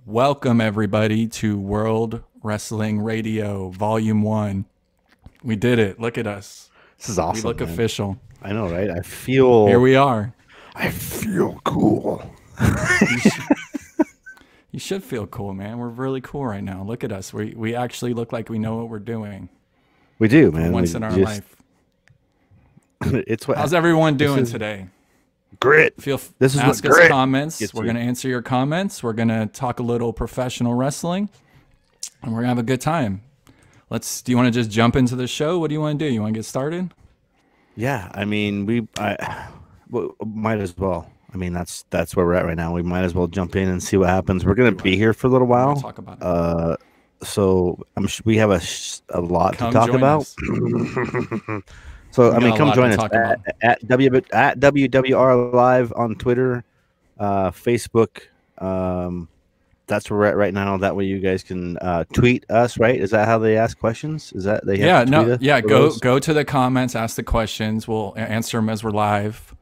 Welcome, everybody, to World Wrestling Radio, Volume 1. We did it. Look at us. This is awesome. We look man. official. I know, right? I feel... Here we are. I feel cool. You should feel cool, man. We're really cool right now. Look at us. We actually look like we know what we're doing. We do, man. Once in our life. It's what. How's everyone doing today? Grit. Ask us comments. We're going to answer your comments. We're going to talk a little professional wrestling, and we're going to have a good time. Do you want to just jump into the show? What do you want to do? You want to get started? Yeah, I mean, might as well. I mean, that's where we're at right now. We might as well jump in and see what happens. We're going to be here for a little while. Talk about it. So we have a lot to talk about. So I mean, come join us at WWR Live on Twitter, Facebook. That's where we're at right now. That way you guys can tweet us. Right? Is that how they ask questions? Is that they? Have to tweet us? Yeah. Go to the comments, ask the questions. We'll answer them as we're live.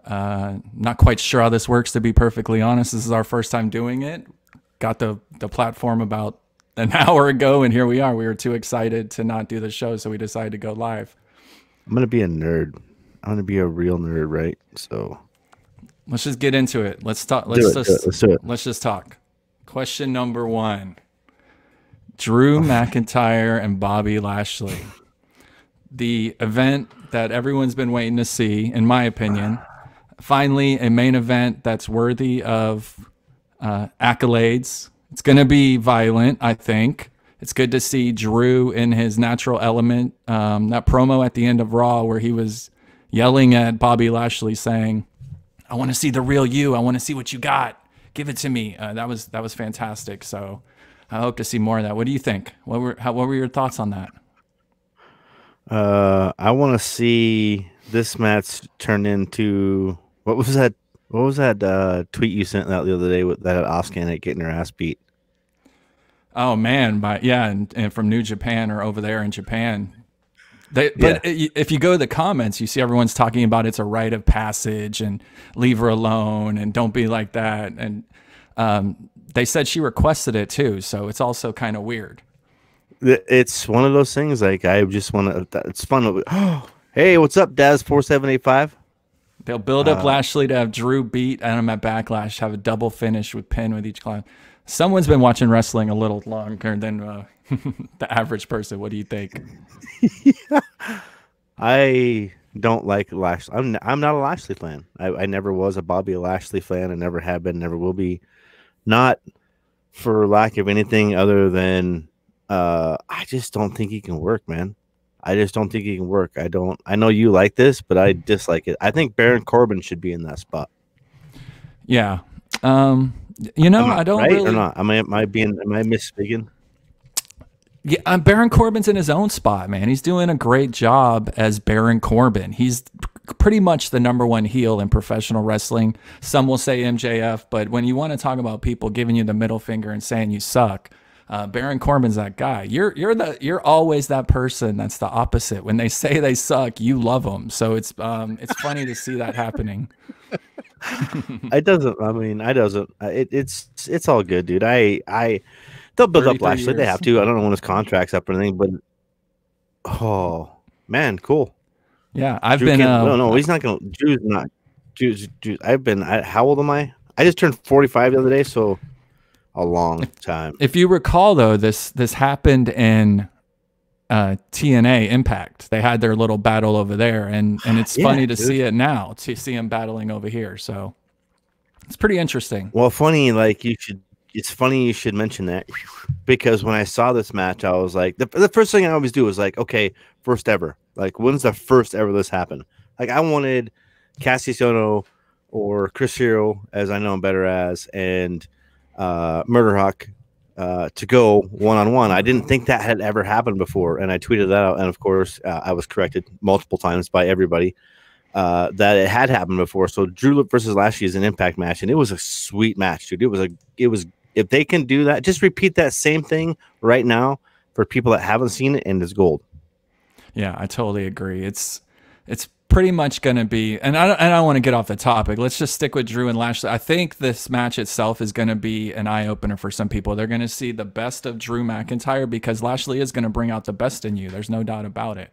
Not quite sure how this works, to be perfectly honest. This is our first time doing it. Got the platform about an hour ago, and here we are. We were too excited to not do the show, so we decided to go live. I'm gonna be a nerd. I'm gonna be a real nerd, right? So let's just get into it. Let's talk. Let's do it. Let's just talk. Question number 1: Drew McIntyre and Bobby Lashley. The event that everyone's been waiting to see, in my opinion. Finally, a main event that's worthy of accolades. It's going to be violent, I think. It's good to see Drew in his natural element. That promo at the end of Raw where he was yelling at Bobby Lashley saying, "I want to see the real you. I want to see what you got. Give it to me." That was fantastic. So I hope to see more of that. What do you think? What were your thoughts on that? I want to see this match turn into... What was that tweet you sent out the other day with that Asuka getting her ass beat? Oh man, and from New Japan or over there in Japan. But if you go to the comments, you see everyone's talking about it's a rite of passage and leave her alone and don't be like that. And they said she requested it too, so it's also kind of weird. It's one of those things. Like I just want to. It's fun. Hey, what's up, Daz4785? They'll build up Lashley to have Drew beat him at Backlash, have a double finish with pin with each client. Someone's been watching wrestling a little longer than the average person. What do you think? Yeah. I don't like Lashley. I'm not a Lashley fan. I never was a Bobby Lashley fan. I never have been, never will be. Not for lack of anything other than I just don't think he can work, man. I just don't think he can work. I know you like this, but I dislike it. I think Baron Corbin should be in that spot. Yeah. I don't right really. Or not? Am I misspeaking? Yeah, Baron Corbin's in his own spot, man. He's doing a great job as Baron Corbin. He's pretty much the #1 heel in professional wrestling. Some will say MJF, but when you want to talk about people giving you the middle finger and saying you suck, Baron Corbin's that guy. You're always that person that's the opposite. When they say they suck, you love them. So it's funny to see that happening. It's all good, dude. They'll build up Lashley. They have to. I don't know when his contract's up or anything, but oh man, cool. Yeah, I've Drew been. No, he's not gonna. Drew's not. Drew's. How old am I? I just turned 45 the other day, so a long time. If you recall, though, this happened in TNA Impact. They had their little battle over there, and it's funny to see it now, to see him battling over here. So it's pretty interesting. Well, funny, like it's funny you should mention that, because when I saw this match, I was like, the first thing I always do is like, okay, first ever. Like, when's the first ever this happened? Like, I wanted Cassius Ohno or Chris Hero, as I know him better as, and Murder Hawk to go one-on-one. I didn't think that had ever happened before, and I tweeted that out, and of course I was corrected multiple times by everybody that it had happened before. So Drew versus Lashley is an Impact match, and it was a sweet match, dude. It was if they can do that, just repeat that same thing right now for people that haven't seen it, and it's gold. Yeah, I totally agree. It's pretty much going to be, and I don't want to get off the topic. Let's just stick with Drew and Lashley. I think this match itself is going to be an eye opener for some people. They're going to see the best of Drew McIntyre because Lashley is going to bring out the best in you. There's no doubt about it.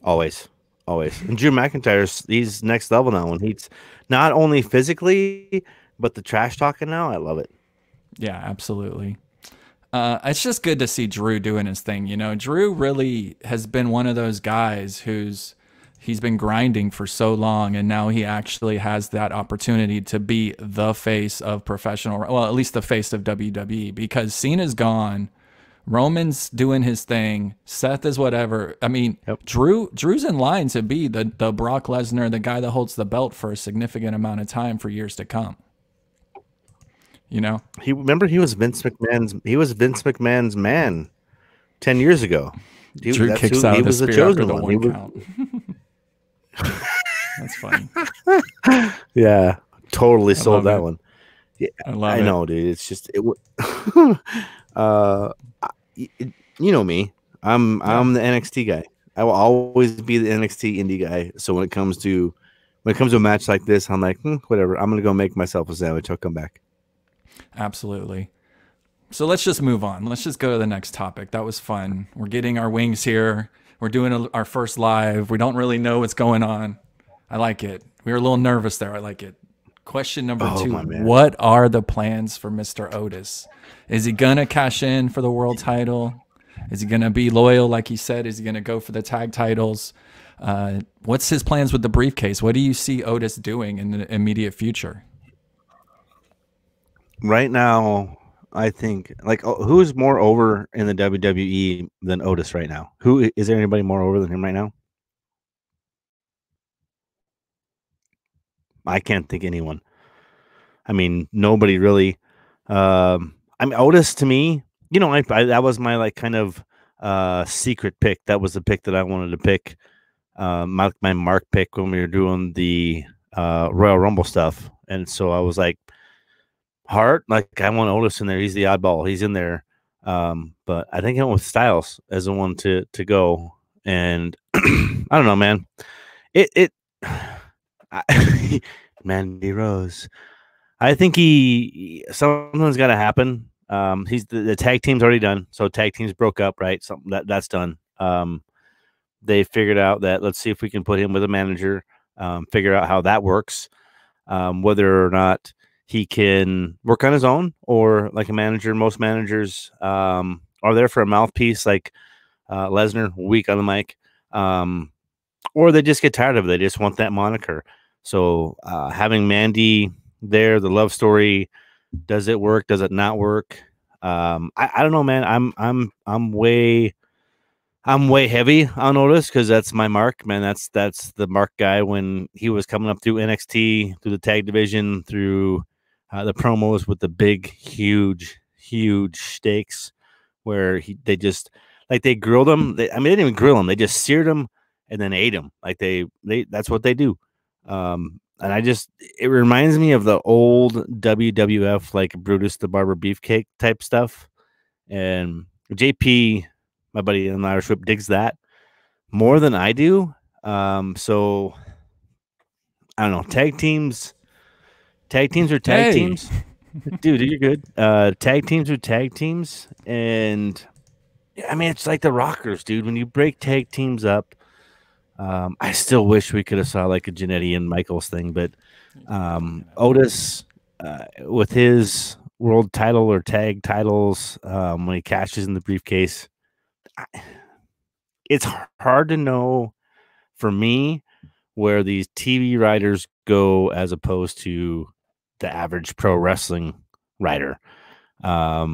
Always. And Drew McIntyre's he's next level now. And he's not only physically, but the trash talking now. I love it. Yeah, absolutely. It's just good to see Drew doing his thing. You know, Drew really has been one of those guys he's been grinding for so long, and now he actually has that opportunity to be the face of professional, well, at least the face of WWE, because Cena's gone, Roman's doing his thing, Seth is whatever. I mean, Yep. Drew's in line to be the Brock Lesnar, the guy that holds the belt for a significant amount of time for years to come. You know, He was Vince McMahon's man 10 years ago. Drew kicks out he of the was the spear after chosen the one. one count. That's funny. Yeah, totally sold love that it. one. Yeah, I love I it. know, dude. It's just you know me. I'm the NXT guy. I will always be the NXT indie guy. So when it comes to a match like this, I'm like, whatever. I'm gonna go make myself a sandwich. I'll come back. Absolutely. So let's just move on. Let's just go to the next topic. That was fun. We're getting our wings here. We're doing our first live. We don't really know what's going on. I like it. We were a little nervous there. I like it. Question number 2. my man. What are the plans for Mr. Otis? Is he going to cash in for the world title? Is he going to be loyal like he said? Is he going to go for the tag titles? What's his plans with the briefcase? What do you see Otis doing in the immediate future? Right now, I think who's more over in the WWE than Otis right now? Who is there anybody more over than him right now? I can't think anyone. I mean, nobody really. I mean, Otis to me, I that was my kind of secret pick. That was the pick that I wanted to pick. My mark pick when we were doing the Royal Rumble stuff, and so I was like, Hart, I want Otis in there. He's the oddball. He's in there. But I think I went with Styles as the one to go. And I don't know, man. Mandy Rose. I think something's got to happen. He's the tag team's already done. So tag teams broke up, right? Something that's done. They figured out that let's see if we can put him with a manager, figure out how that works, whether or not he can work on his own or like a manager. Most managers are there for a mouthpiece like Lesnar, weak on the mic, or they just get tired of it. They just want that moniker. So having Mandy there, the love story, does it work? Does it not work? I don't know, man. I'm way heavy on Otis because that's my mark, man. That's the mark guy when he was coming up through NXT, through the tag division, through the promos with the big, huge steaks where they just they grilled him. They didn't even grill him. They just seared him and then ate him. Like they that's what they do. And it reminds me of the old WWF, like Brutus the Barber Beefcake type stuff. And JP, my buddy in the Irish Whip, digs that more than I do. So I don't know. Tag teams are tag teams. Dude, you're good. Tag teams are tag teams. And I mean, it's like the Rockers, dude. When you break tag teams up, I still wish we could have saw like a Jannetty and Michaels thing, but Otis with his world title or tag titles, when he cashes in the briefcase, it's hard to know for me where these TV writers go as opposed to the average pro wrestling writer. Daz,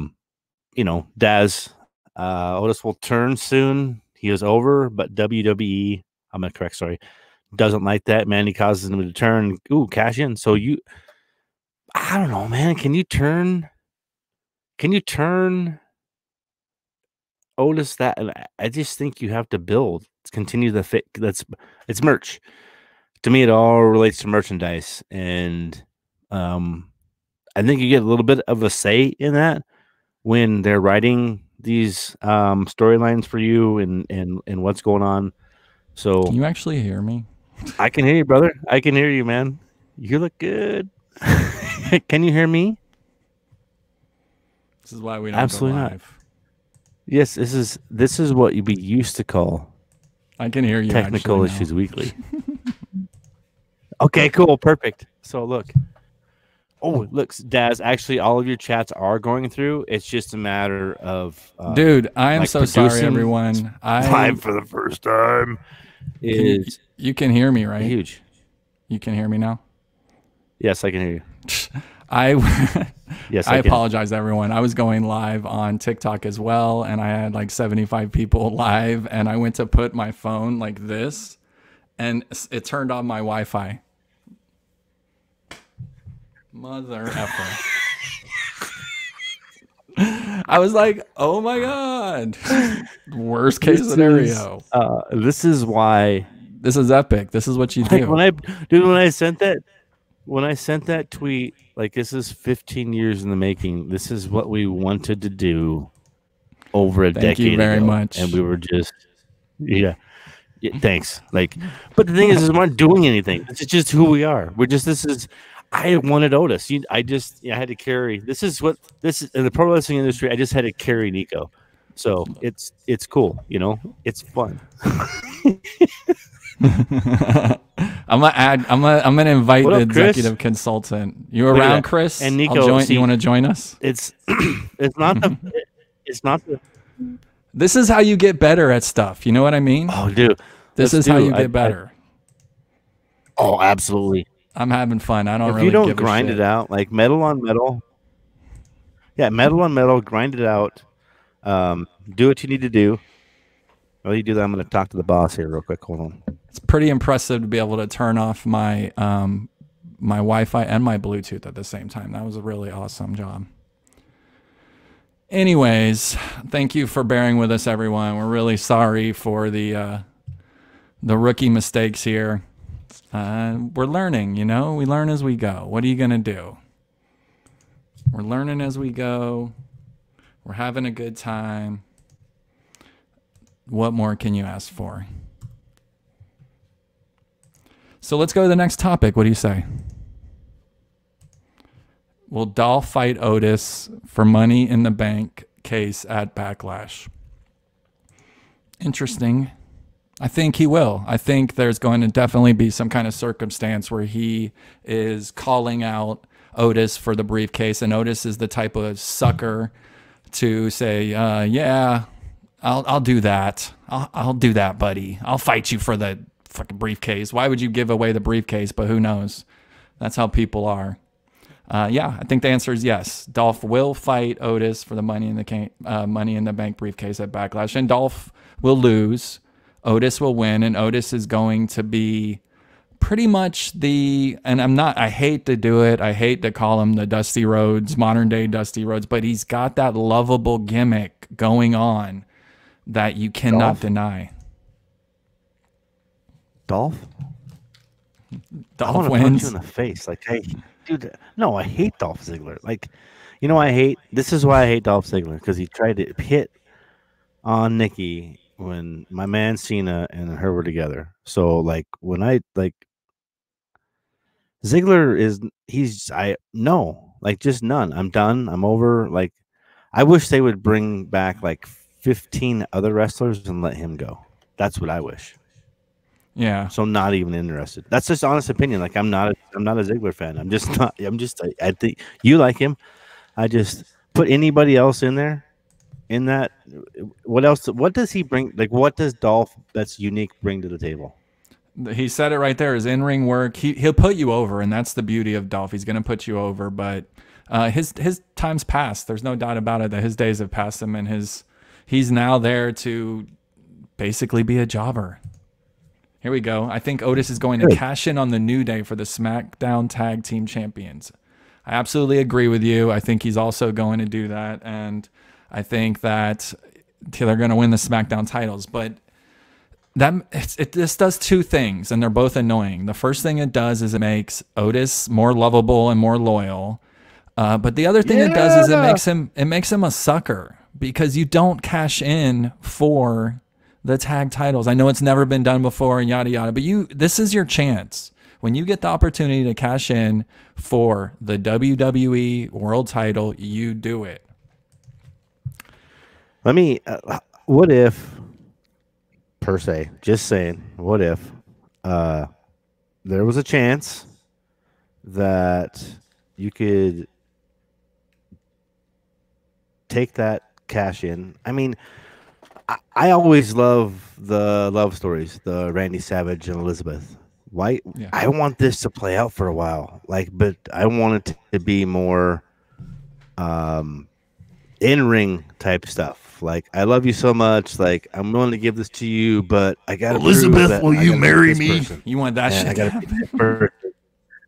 Otis will turn soon. He is over, but WWE, I'm going to correct, sorry, doesn't like that. Mandy causes him to turn. Ooh, cash in. So I don't know, man. Can you turn Otis that? I just think you have to build, continue the fit. It's merch. To me, it all relates to merchandise. And I think you get a little bit of a say in that when they're writing these storylines for you and what's going on. So Can you actually hear me? I can hear you, brother. I can hear you, man. You look good. Can you hear me? This is why we don't Absolutely go not. live. Yes, this is what we used to call I can hear you. Technical actually Issues Weekly. Okay, cool, perfect. So look. Oh, look, Daz. Actually, all of your chats are going through. It's just a matter of Dude, I am like so sorry, producing everyone. live for the first time is You can hear me, right? huge. You can hear me now? Yes, I can hear you. Yes, I I can. apologize, everyone. I was going live on TikTok as well, and I had like 75 people live, and I went to put my phone like this, and it turned on my Wi-Fi. Mother effer. I was like, oh my God. Worst case scenario. This is why. This is epic. This is what you do. When I sent that tweet, like this is 15 years in the making. This is what we wanted to do over a decade ago. Thank you very much. And we were just, yeah, thanks. Like, but the thing is we're not doing anything. This is just who we are. I wanted Otis. I had to carry. This is in the pro wrestling industry. I just had to carry Niko. So it's cool. It's fun. I'm gonna invite the executive consultant. You around, Chris? And Niko, you want to join us? It's not the. This is how you get better at stuff. You know what I mean? Oh, dude, this is how you get better. Oh, absolutely. I'm having fun. I don't if really you don't give grind a shit. it out, like metal on metal. Yeah, metal on metal, grind it out. Do what you need to do. While you do that, I'm going to talk to the boss here real quick. Hold on. It's pretty impressive to be able to turn off my my Wi-Fi and my Bluetooth at the same time. That was a really awesome job. Anyways, thank you for bearing with us, everyone. We're really sorry for the rookie mistakes here. We're learning, we learn as we go. What are you going to do? We're learning as we go. We're having a good time. What more can you ask for? So let's go to the next topic. What do you say? Will Dolph fight Otis for Money in the Bank case at Backlash? Interesting. I think he will. I think there's going to definitely be some kind of circumstance where he is calling out Otis for the briefcase, and Otis is the type of sucker to say, yeah, I'll do that. I'll do that, buddy. I'll fight you for the fucking briefcase. Why would you give away the briefcase? But who knows? That's how people are. Yeah, I think the answer is yes. Dolph will fight Otis for the Money in the Bank briefcase at Backlash, and Dolph will lose. Otis will win, and Otis is going to be pretty much I hate to do it. I hate to call him the Dusty Rhodes, modern day Dusty Rhodes, but he's got that lovable gimmick going on that you cannot deny. Dolph wins. I want to punch you in the face. Like, hey, dude, no, I hate Dolph Ziggler. Like, this is why I hate Dolph Ziggler, because he tried to hit on Nikki when my man Cena and her were together. So like Ziggler just none. I'm done. I'm over. Like, I wish they would bring back like 15 other wrestlers and let him go. That's what I wish. Yeah. So not even interested. That's just honest opinion. Like, I'm not a Ziggler fan. I'm just not. I think you like him. I just put anybody else in there. In that, what else? What does he bring? Like, what does Dolph that's unique bring to the table? He said it right there. His in-ring work. He'll put you over, and that's the beauty of Dolph. He's going to put you over, but his time's passed. There's no doubt about it that his days have passed him, and he's now there to basically be a jobber. Here we go. I think Otis is going to cash in on the New Day for the SmackDown Tag Team Champions. I absolutely agree with you. I think he's also going to do that, and I think that they're going to win the SmackDown titles. But this does two things, and they're both annoying. The first thing it does is it makes Otis more lovable and more loyal. But the other thing it does is it makes him a sucker, because you don't cash in for the tag titles. I know it's never been done before and yada yada, but this is your chance. When you get the opportunity to cash in for the WWE World Title, you do it. Let me. What if, per se, just saying, what if there was a chance that you could take that cash in? I mean, I always love the love stories, the Randy Savage and Elizabeth. Why? Yeah. I want this to play out for a while, but I want it to be more in-ring type stuff. Like, I love you so much. Like, I'm willing to give this to you, but I got Elizabeth, will you marry me? Person. You want that shit? I gotta be this person.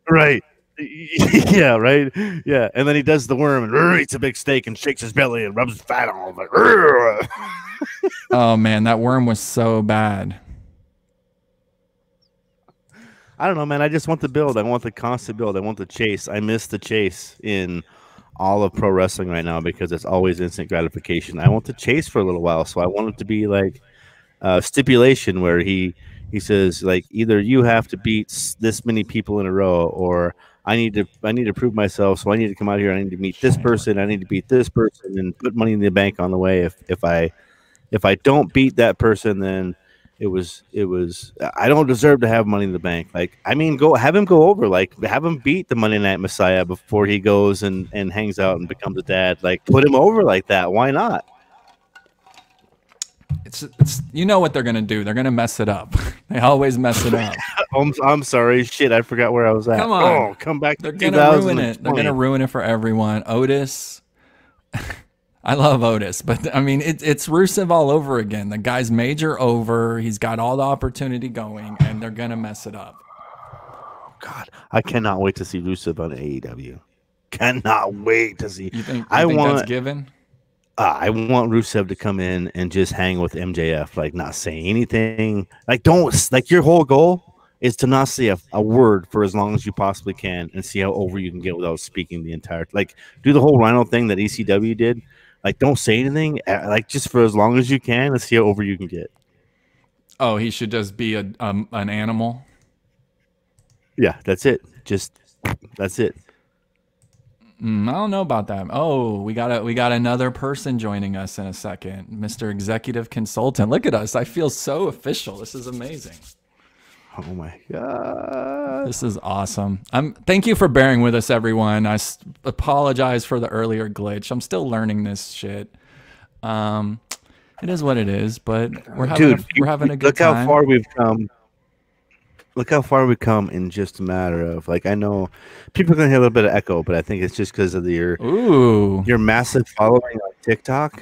Right. Yeah, right. Yeah. And then he does the worm and eats a big steak and shakes his belly and rubs his fat on him. Like, oh man, that worm was so bad. I don't know, man. I just want the build. I want the constant build. I want the chase. I miss the chase in all of pro wrestling right now because it's always instant gratification. I want the chase for a little while, so I want it to be like a stipulation where he says, like, either you have to beat this many people in a row, or I need to prove myself, so I need to come out here. I need to meet this person. I need to beat this person and put money in the bank on the way. If I don't beat that person, then it was I don't deserve to have money in the bank. Like, I mean, have him go over, like, have him beat the Monday Night Messiah before he goes and hangs out and becomes a dad. Like, put him over like that. Why not? It's you know what they're gonna do. They're gonna mess it up. They always mess it up. I'm sorry. Shit, I forgot where I was at. Come on. Oh, come back. They're gonna ruin it. They're gonna ruin it for everyone. Otis. I love Otis, but I mean, it's Rusev all over again. The guy's major over. He's got all the opportunity going, and they're gonna mess it up. God, I cannot wait to see Rusev on AEW. Cannot wait to see. You think that's given? I want Rusev to come in and just hang with MJF, like, not saying anything. Like, your whole goal is to not say a word for as long as you possibly can and see how over you can get without speaking the entire. Like, do the whole Rhino thing that ECW did. Like, don't say anything, like, just for as long as you can and see how over you can get. Oh, he should just be an animal? Yeah, that's it. That's it. I don't know about that. Oh, we got another person joining us in a second. Mr. Executive Consultant. Look at us. I feel so official. This is amazing. Oh my God. This is awesome. Thank you for bearing with us, everyone. I apologize for the earlier glitch. I'm still learning this shit. It is what it is, but we're having a good time. Look how far we've come. Look how far we've come in just a matter of, like, I know people are going to hear a little bit of echo, but I think it's just because of your massive following on TikTok.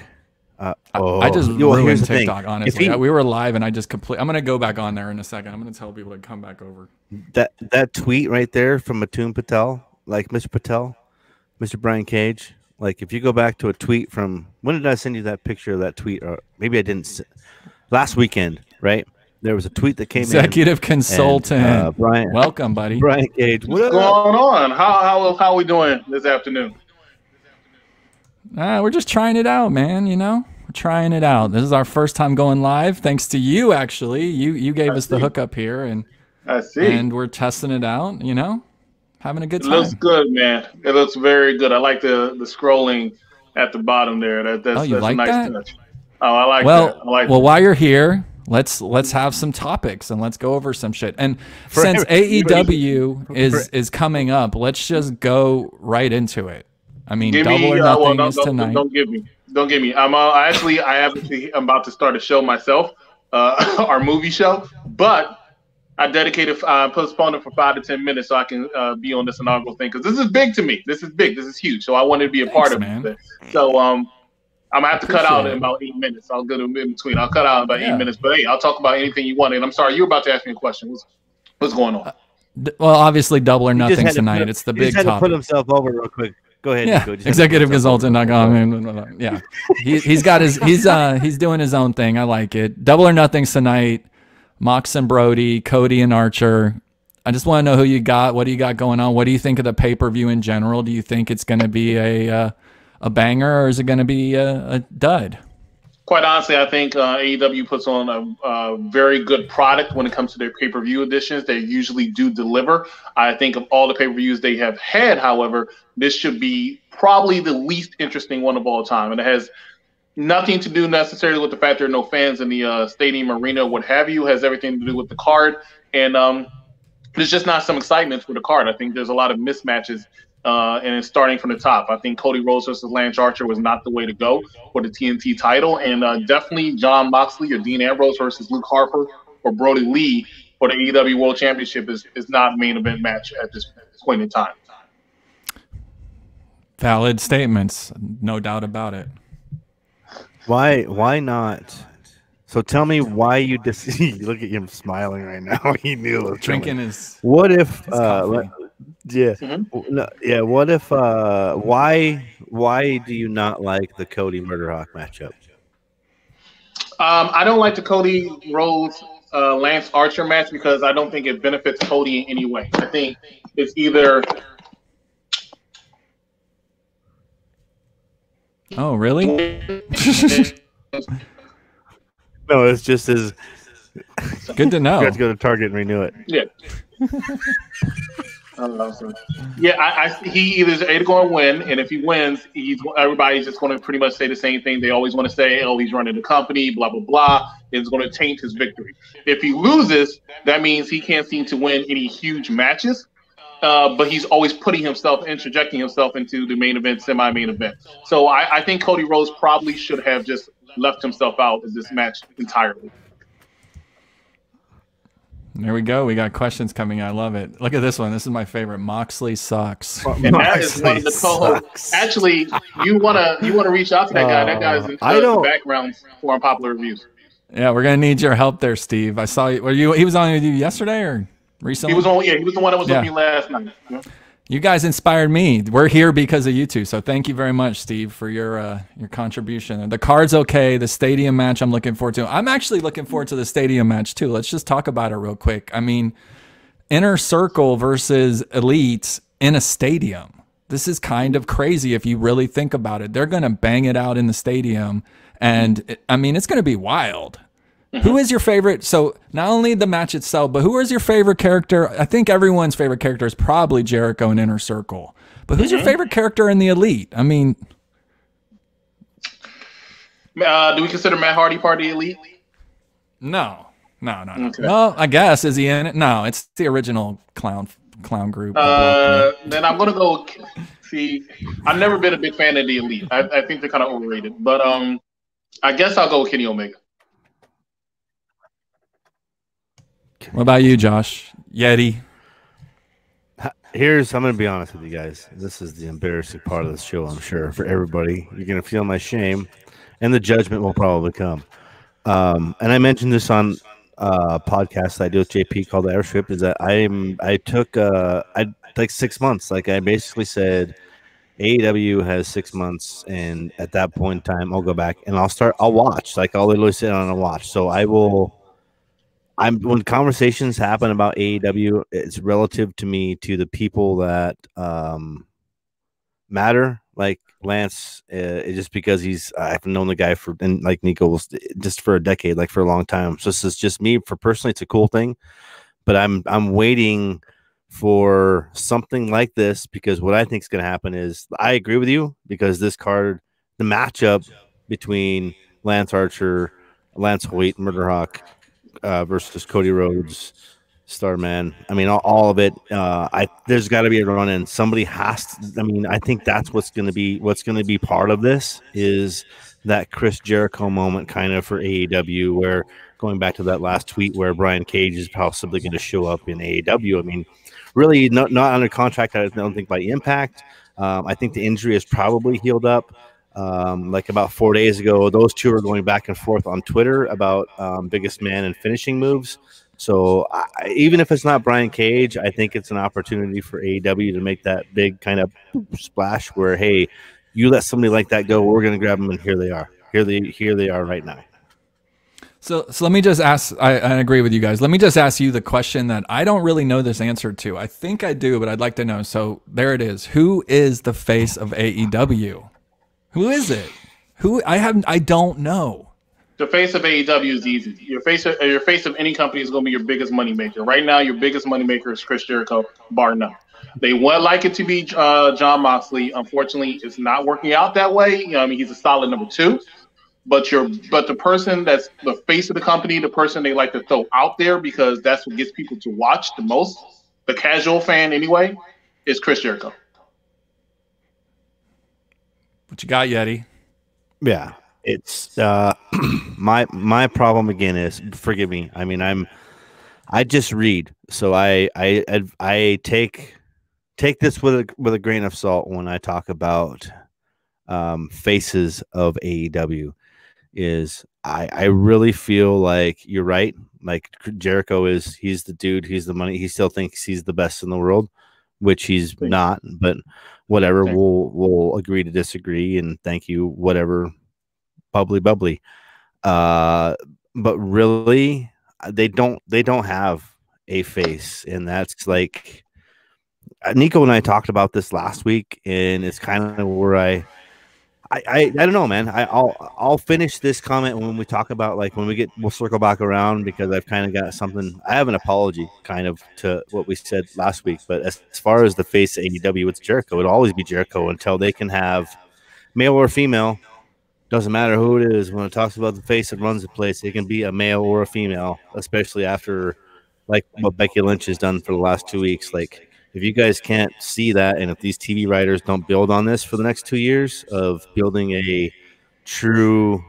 I just ruined TikTok, honestly. We were live, and I just I'm going to go back on there in a second. I'm going to tell people to come back over. That tweet right there from Atum Patel, like, Mr. Patel, Mr. Brian Cage, like, if you go back to a tweet from, when did I send you that picture of that tweet? Or maybe I didn't. Last weekend, right? There was a tweet that came Executive Consultant. And, Brian, welcome, buddy. Brian Cage. What's going on? How are we doing this afternoon? We're just trying it out, man. You know, we're trying it out. This is our first time going live, thanks to you. Actually, you gave us the hookup here, and I see. And we're testing it out. You know, having a good time. It looks good, man. It looks very good. I like the scrolling at the bottom there. That's like a nice that? touch. Oh, I like that. Well, while you're here, let's have some topics and let's go over some shit. And since AEW is coming up, let's just go right into it. I mean, Double or Nothing is tonight. Don't give me. I'm about to start a show myself, our movie show, but I postponed it for 5 to 10 minutes so I can be on this inaugural thing, because this is big to me. This is big. This is huge. So I wanted to be a part of it. So I'm gonna have to cut out in about 8 minutes. I'll go to in between. I'll cut out in about 8 minutes, but hey, I'll talk about anything you want. And I'm sorry, you were about to ask me a question. What's going on? Well, obviously, Double or Nothing tonight. It's the big topic. He just had to put himself over real quick. Go ahead. Yeah, Nico. Executive Consultant. Yeah, he's got he's doing his own thing. I like it. Double or Nothing's tonight. Mox and Brody, Cody and Archer. I just want to know who you got. What do you got going on? What do you think of the pay-per-view in general? Do you think it's going to be a banger, or is it going to be a dud? Quite honestly, I think AEW puts on a very good product when it comes to their pay-per-view editions. They usually do deliver. I think of all the pay-per-views they have had, however, this should be probably the least interesting one of all time. And it has nothing to do necessarily with the fact there are no fans in the stadium, arena, what have you. It has everything to do with the card. And there's just not some excitement for the card. I think there's a lot of mismatches, and it's starting from the top. I think Cody Rhodes versus Lance Archer was not the way to go for the TNT title, and definitely John Moxley or Dean Ambrose versus Luke Harper or Brody Lee for the AEW World Championship is not a main event match at this point in time. Valid statements, no doubt about it. Why not? So tell me why you look at him smiling right now. He knew it was Drinking coming. his. What if coffee. what if why do you not like the Cody Murderhawk matchup? I don't like the Cody Rhodes Lance Archer match because I don't think it benefits Cody in any way. I think it's either. Oh, really? No, it's just as good to know. You have to go to Target and renew it. Yeah. He either is going to win, and if he wins, everybody's just going to pretty much say the same thing. They always want to say, "Oh, he's running the company," blah blah blah. It's going to taint his victory. If he loses, that means he can't seem to win any huge matches. But he's always interjecting himself into the main event, semi-main event. So I think Cody Rhodes probably should have just left himself out of this match entirely. There we go. We got questions coming. I love it. Look at this one. This is my favorite. Moxley sucks. And that is one of the co-hosts. Actually, you wanna reach out to that guy. That guy's in the background for unpopular reviews. Yeah, we're gonna need your help there, Steve. I saw you. He was on with you yesterday or recently? He was on. Yeah, he was the one that was with me last night. Yeah. You guys inspired me. We're here because of you two. So thank you very much, Steve, for your contribution. The card's okay. The stadium match I'm looking forward to. I'm actually looking forward to the stadium match too. Let's just talk about it real quick. I mean, Inner Circle versus Elite in a stadium. This is kind of crazy if you really think about it. They're going to bang it out in the stadium. And I mean, it's going to be wild. Mm-hmm. Who is your favorite? So not only the match itself, but who is your favorite character? I think everyone's favorite character is probably Jericho in Inner Circle. But who's your favorite character in the Elite? I mean, do we consider Matt Hardy part of the Elite? No. Okay. Well, I guess is he in it? No, it's the original clown group. Then I'm gonna go. See, I've never been a big fan of the Elite. I think they're kind of overrated. But I guess I'll go with Kenny Omega. What about you, Josh? Yeti? I'm going to be honest with you guys. This is the embarrassing part of the show, I'm sure, for everybody. You're going to feel my shame, and the judgment will probably come. And I mentioned this on a podcast I do with JP called The Airstrip, is that I took like 6 months. Like I basically said, AEW has 6 months, and at that point in time, I'll go back and I'll watch. Like I'll literally sit down and watch. So when conversations happen about AEW, it's relative to me to the people that matter. Like Lance, just because I've known the guy and like Niko was just for a decade, like for a long time. So this is just me. For personally, it's a cool thing, but I'm waiting for something like this because what I think is going to happen is I agree with you because this card, the matchup between Lance Archer, Lance Hoyt, Murderhawk. Versus Cody Rhodes, Starman. I mean, all of it. There's got to be a run in. Somebody has to. I mean, I think that's what's going to be part of this is that Chris Jericho moment, kind of for AEW. Where going back to that last tweet, where Brian Cage is possibly going to show up in AEW. I mean, really not under contract. I don't think by Impact. I think the injury is probably healed up. Like about 4 days ago, those two are going back and forth on Twitter about biggest man and finishing moves. So even if it's not Brian Cage, I think it's an opportunity for AEW to make that big kind of splash where, hey, you let somebody like that go, we're going to grab them, and here they are. Here they are right now. So let me just ask, I agree with you guys. Let me just ask you the question that I don't really know this answer to. I think I do, but I'd like to know. So there it is. Who is the face of AEW? Who is it? I don't know. The face of AEW is easy. Your face of any company is going to be your biggest moneymaker. Right now, your biggest moneymaker is Chris Jericho, bar none. They would like it to be Jon Moxley. Unfortunately, it's not working out that way. I mean, he's a solid number 2. But the person that's the face of the company, the person they like to throw out there because that's what gets people to watch the most, the casual fan anyway, is Chris Jericho. What you got, Yeti? Yeah, it's my problem again is, forgive me. I mean, I just read, so I take this with a grain of salt when I talk about faces of AEW. Is I really feel like you're right. Like Jericho he's the dude, he's the money. He still thinks he's the best in the world, which he's not. But whatever, we'll agree to disagree. And thank you, whatever, bubbly. But really, they don't have a face, and that's like Niko and I talked about this last week, and it's kind of where I don't know, man. I'll finish this comment when we talk about, like, we'll circle back around, because I've kind of got something. I have an apology kind of to what we said last week, but as far as the face of AEW, it's Jericho. It'll always be Jericho until they can have male or female. Doesn't matter who it is. When it talks about the face that runs the place, it can be a male or a female, especially after like what Becky Lynch has done for the last 2 weeks. Like, if you guys can't see that, and if these TV writers don't build on this for the next 2 years of building a true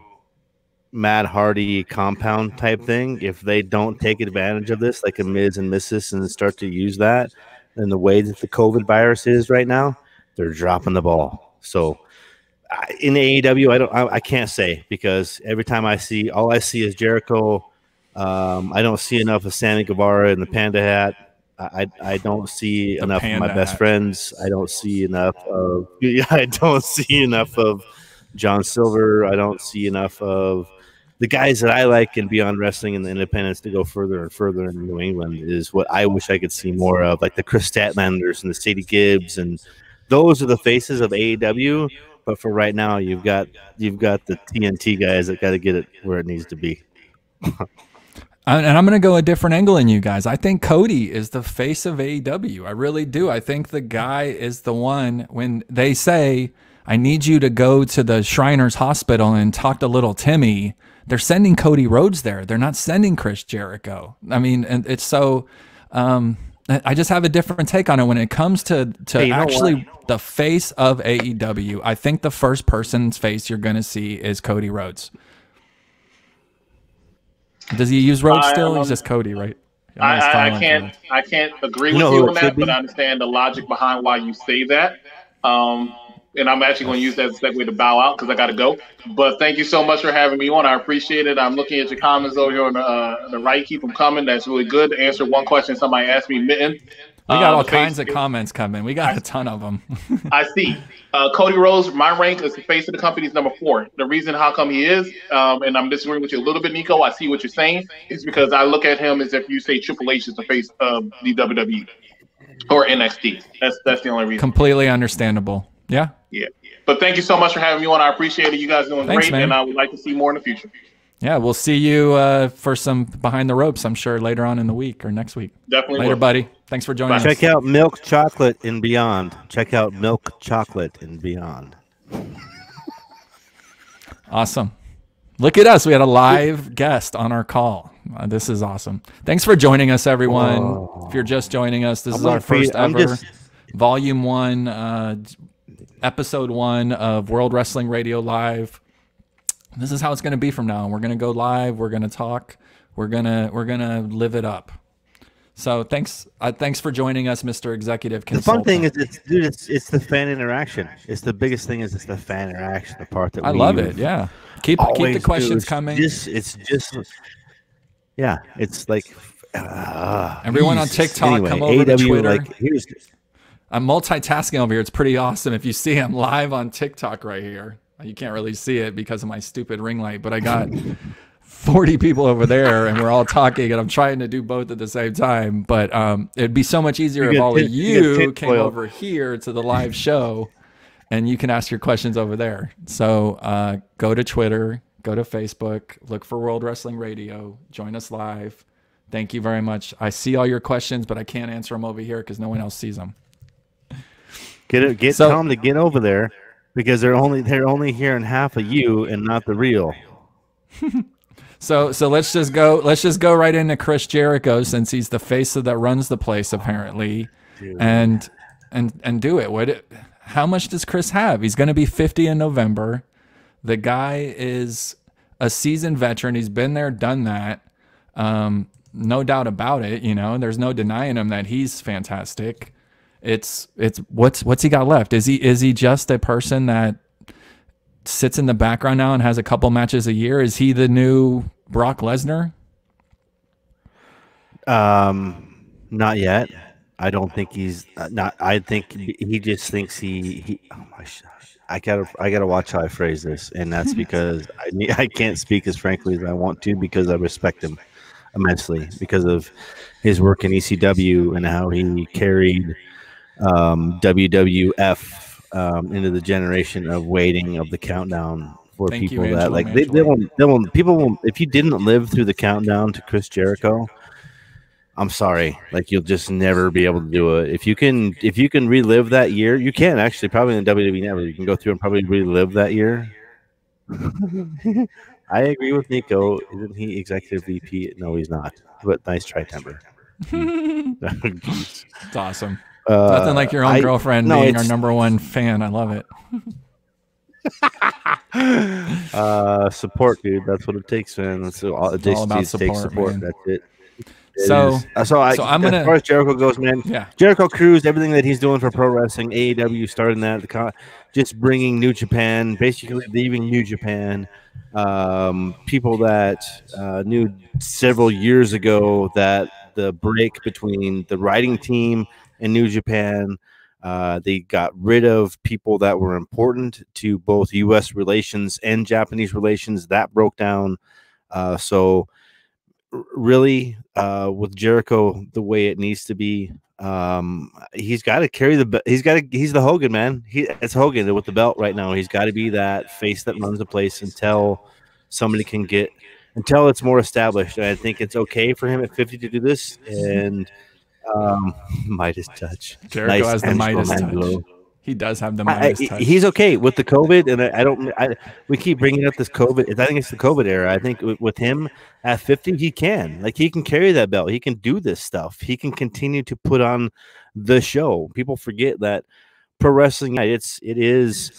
Matt Hardy compound type thing, if they don't take advantage of this like a Miz and Mrs. and start to use that in the way that the COVID virus is right now, they're dropping the ball. So in AEW, I can't say, because every time all I see is Jericho. I don't see enough of Sammy Guevara in the panda hat. I don't see enough of my best friends. I don't see enough of John Silver. I don't see enough of the guys that I like in Beyond Wrestling and the independents to go further and further in New England is what I wish I could see more of, like the Chris Statlanders and the Sadie Gibbs, and those are the faces of AEW. But for right now, you've got the TNT guys that got to get it where it needs to be. And I'm going to go a different angle than you guys. I think Cody is the face of AEW. I really do. I think the guy is the one, when they say, I need you to go to the Shriners Hospital and talk to little Timmy, they're sending Cody Rhodes there. They're not sending Chris Jericho. I mean, and it's so, I just have a different take on it when it comes to actually the face of AEW. I think the first person's face you're going to see is Cody Rhodes. Does he use Rhodes still? He's just Cody, right? I can't agree with you on that, but I understand the logic behind why you say that. And I'm actually going to use that as a segue to bow out because I got to go. But thank you so much for having me on. I appreciate it. I'm looking at your comments over here on the right. Keep them coming. That's really good. To answer one question somebody asked me, Mitten. We got all kinds of comments coming. We got a ton of them. I see. Cody Rhodes, my rank is the face of the company is number 4. The reason how come he is, and I'm disagreeing with you a little bit, Niko, I see what you're saying, is because I look at him as if you say Triple H is the face of the WWE or NXT. That's the only reason. Completely understandable. Yeah. Yeah. But thank you so much for having me on. I appreciate it. You guys are doing great, man. And I would like to see more in the future. Yeah, we'll see you for some behind the ropes, I'm sure, later on in the week or next week. Definitely. Later, buddy. Thanks for joining us. Check out Milk Chocolate and Beyond. Check out Milk Chocolate and Beyond. Awesome. Look at us. We had a live guest on our call. This is awesome. Thanks for joining us, everyone. Oh. If you're just joining us, this is our first ever Volume 1, Episode 1 of World Wrestling Radio Live. This is how it's going to be from now on. We're going to go live. We're going to talk. We're going to live it up. So thanks for joining us, Mr. Executive Consultant. The fun thing is, it's the fan interaction. It's the biggest thing is it's the fan interaction, the part that I love it. Yeah, keep the questions coming. It's like everyone on TikTok, anyway, come over to Twitter. Like, I'm multitasking over here. It's pretty awesome. If you see, I'm live on TikTok right here. You can't really see it because of my stupid ring light, but I got 40 people over there and we're all talking and I'm trying to do both at the same time. But it'd be so much easier if all of you came over here to the live show and you can ask your questions over there. So go to Twitter, go to Facebook, look for World Wrestling Radio, join us live. Thank you very much. I see all your questions, but I can't answer them over here because no one else sees them. Tell them to get over there because they're only hearing half of you and not the real. So let's just go right into Chris Jericho, since he's the face that runs the place apparently. Dude. and do it. How much does Chris have? He's going to be 50 in November. The guy is a seasoned veteran. He's been there, done that. No doubt about it. You know, there's no denying him that he's fantastic. It's what's he got left? Is he just a person that sits in the background now and has a couple matches a year? Is he the new Brock Lesnar? Not yet. I don't think he's not. I think he just thinks he. Oh my! I gotta watch how I phrase this, and that's because I can't speak as frankly as I want to because I respect him immensely because of his work in ECW and how he carried WWF into the generation of waiting of the countdown for people that like they won't people won't, if you didn't live through the countdown to Chris Jericho, I'm sorry, like you'll just never be able to do it. If you can relive that year, you can actually probably in the WWE Network. You can go through and probably relive that year. I agree with Niko. Isn't he executive VP? No, he's not. But nice try, Timber. It's awesome. Nothing like your own girlfriend being our #1 fan. I love it. Support, dude. That's what it takes, man. That's all it takes. All about support. That's it. So I'm gonna, as far as Jericho goes, man. Yeah. Jericho Cruise, everything that he's doing for pro wrestling, AEW starting that, just bringing New Japan, basically leaving New Japan. People that knew several years ago that the break between the writing team and New Japan, they got rid of people that were important to both U.S. relations and Japanese relations. That broke down. So really, with Jericho the way it needs to be, he's got to carry he's the Hogan, man. It's Hogan with the belt right now. He's got to be that face that runs the place until somebody can until it's more established. And I think it's okay for him at 50 to do this. And Midas touch. Jericho has the Midas touch. He does have the Midas touch. He's okay with the COVID, and we keep bringing up this COVID. I think it's the COVID era. I think with him at 50, he can carry that belt. He can do this stuff. He can continue to put on the show. People forget that pro wrestling, it is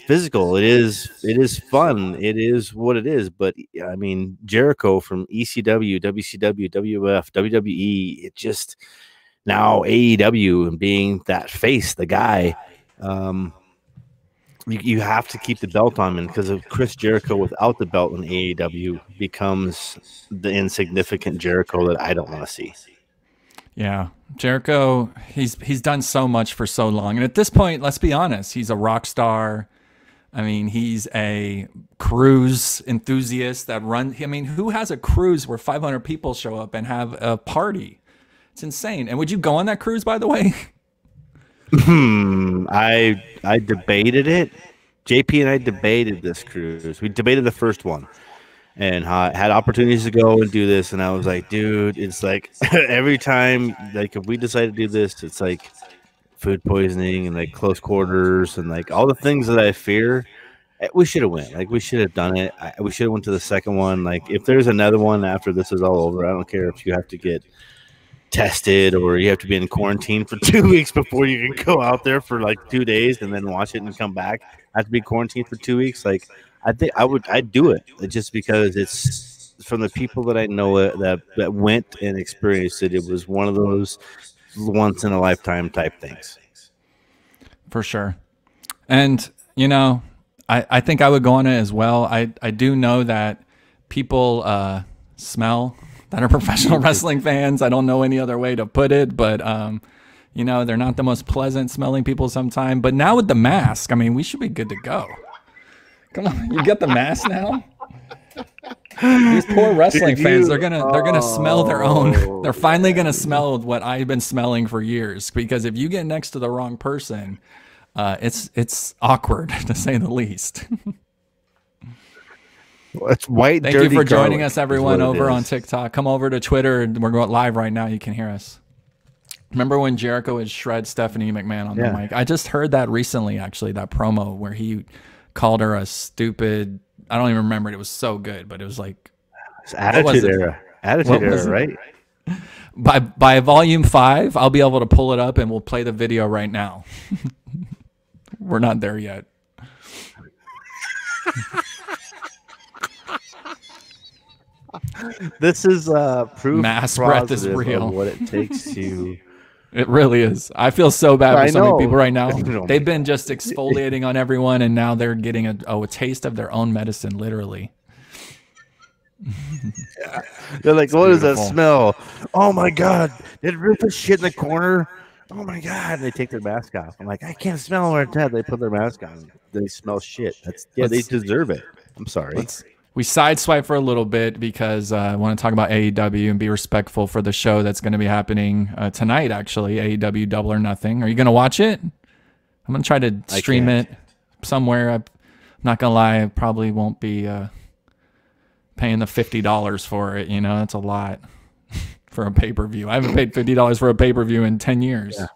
physical. It is fun. It is what it is. But I mean, Jericho from ECW, WCW, WF, WWE, it just. Now AEW and being that face, the guy, you have to keep the belt on him because of Chris Jericho without the belt in AEW becomes the insignificant Jericho that I don't want to see. Yeah, Jericho, he's done so much for so long, and at this point, let's be honest, he's a rock star. I mean, he's a cruise enthusiast that runs. I mean, who has a cruise where 500 people show up and have a party? It's insane. And would you go on that cruise, by the way? I debated it. JP and I debated this cruise. We debated the first one and had opportunities to go and do this. And I was like, dude, it's like every time, like if we decide to do this, it's like food poisoning and like close quarters and like all the things that I fear. We should have went. Like we should have done it. We should have went to the second one. Like if there's another one after this is all over, I don't care if you have to get tested or you have to be in quarantine for 2 weeks before you can go out there for like 2 days and then watch it and come back. I have to be quarantined for 2 weeks. Like I think I'd do it just because it's from the people that I know that went and experienced it. It was one of those once in a lifetime type things. For sure. And you know, I think I would go on it as well. I do know that people smell that are professional wrestling fans. I don't know any other way to put it, but you know, they're not the most pleasant smelling people sometimes. But now with the mask, I mean, we should be good to go. Come on, you get the mask now. These poor wrestling fans, they're gonna smell their own. They're finally gonna smell what I've been smelling for years. Because if you get next to the wrong person, it's awkward to say the least. It's white. Thank you dirty for joining garlic us, is everyone, what it over is. on TikTok. Come over to Twitter. We're going live right now. You can hear us. Remember when Jericho would shred Stephanie McMahon on the Yeah. mic? I just heard that recently, actually, that promo where he called her a stupid. I don't even remember it. It was so good, but it was like It's Attitude Era. Attitude was Era, it? right? By volume 5, I'll be able to pull it up and we'll play the video right now. We're not there yet. This is proof Mass breath is positive real. of what it takes to. It really is. I feel so bad I for so many know. people right now. No. They've been just exfoliating on everyone, and now they're getting a taste of their own medicine, literally. They're like, what is that beautiful. smell? Oh my God. Did Rufus shit in the corner? Oh my God. And they take their mask off. I'm like, I can't smell them. Where it's at. They put their mask on. They smell shit. They deserve it. I'm sorry. We sideswipe for a little bit because I want to talk about AEW and be respectful for the show that's going to be happening tonight, actually. AEW Double or Nothing. Are you going to watch it? I'm going to try to stream it somewhere. I'm not going to lie. I probably won't be paying the $50 for it. You know, that's a lot for a pay-per-view. I haven't paid $50 for a pay-per-view in 10 years. Yeah.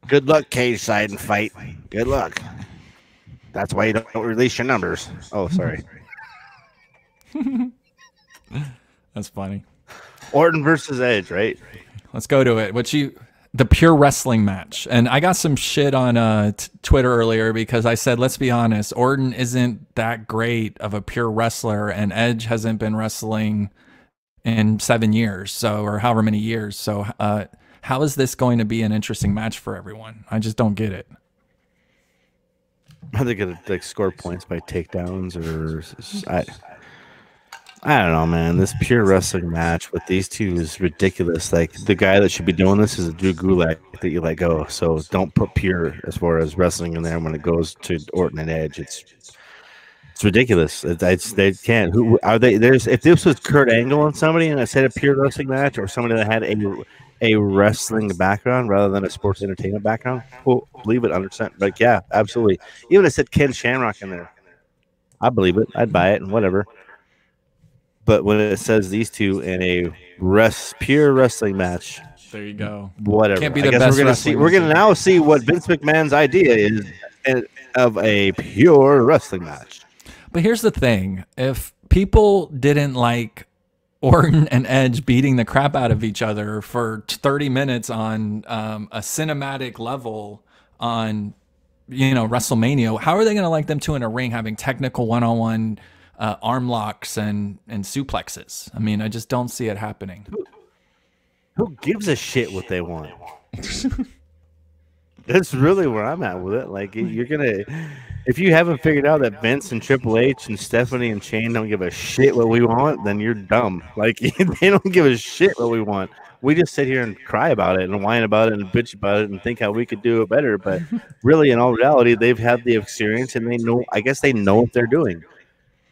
Good luck, cage side and fight. Good luck. That's why you don't release your numbers. Oh, sorry. That's funny. Orton versus Edge, right? Let's go to it. The pure wrestling match. And I got some shit on Twitter earlier because I said, let's be honest, Orton isn't that great of a pure wrestler, and Edge hasn't been wrestling in 7 years, or however many years. So how is this going to be an interesting match for everyone? I just don't get it. Are they gonna like score points by takedowns or I don't know, man. This pure wrestling match with these two is ridiculous. Like the guy that should be doing this is a Drew Gulak that you let go. So don't put pure as far as wrestling in there when it goes to Orton and Edge. It's ridiculous. They can't. Who are they? If this was Kurt Angle and somebody and I said a pure wrestling match or somebody that had a wrestling background rather than a sports entertainment background, well, believe it 100%. Like yeah, absolutely. Even if I said Ken Shamrock in there, I believe it. I'd buy it and whatever. But when it says these two in a pure wrestling match, there you go. Whatever. Can't be the best. We're gonna now see what Vince McMahon's idea is of a pure wrestling match. But here's the thing: if people didn't like Orton and Edge beating the crap out of each other for 30 minutes on a cinematic level on WrestleMania, how are they going to like them two in a ring having technical one-on-one arm locks and suplexes? I mean, I just don't see it happening. Who gives a shit what they want? That's really where I'm at with it. Like you're gonna, if you haven't figured out that Vince and Triple H and Stephanie and Shane don't give a shit what we want, then you're dumb. Like they don't give a shit what we want. We just sit here and cry about it and whine about it and bitch about it and think how we could do it better. But really, in all reality, they've had the experience and they know. I guess they know what they're doing.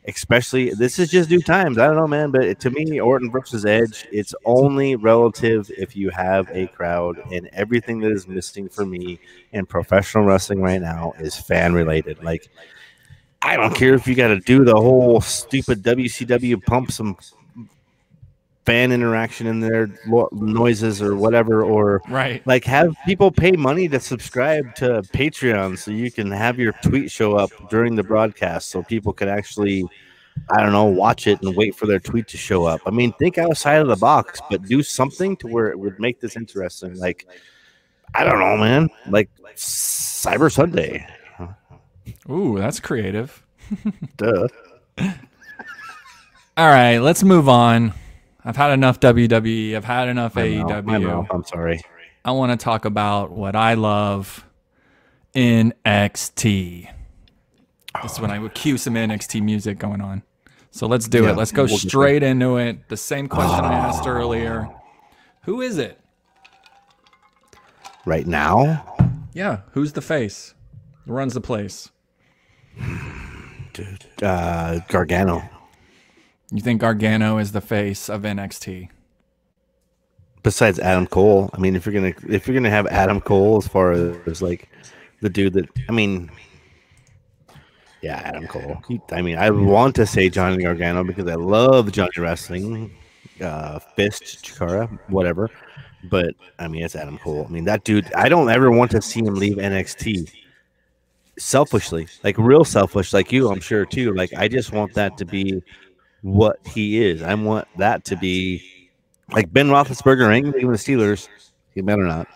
Especially, this is just new times. I don't know, man, but to me, Orton versus Edge, it's only relative if you have a crowd, and everything that is missing for me in professional wrestling right now is fan-related. Like, I don't care if you got to do the whole stupid WCW pump some fan interaction in their noises or whatever, or right, like have people pay money to subscribe to Patreon so you can have your tweet show up during the broadcast so people can actually, I don't know, watch it and wait for their tweet to show up. I mean, think outside of the box, but do something to where it would make this interesting. Like, I don't know, man, like Cyber Sunday. Ooh, that's creative. Duh. All right, let's move on. I've had enough WWE. I've had enough AEW. I'm sorry. I want to talk about what I love, NXT. This is when I would cue some NXT music going on. So let's do it. Let's go straight into it. The same question I asked earlier. Who is it? Right now? Yeah, who's the face? Who runs the place? Dude, Gargano. You think Gargano is the face of NXT? Besides Adam Cole, I mean, if you're gonna have Adam Cole as far as like the dude that, I mean, Yeah, Adam Cole. I mean, I want to say Johnny Gargano because I love Johnny Wrestling, Fist, Chikara, whatever. But I mean, it's Adam Cole. I mean, that dude. I don't ever want to see him leave NXT. Selfishly, like real selfish, like you, I'm sure too. Like I just want that to be what he is. I want that to be like Ben Roethlisberger ain't leaving the Steelers. He better not.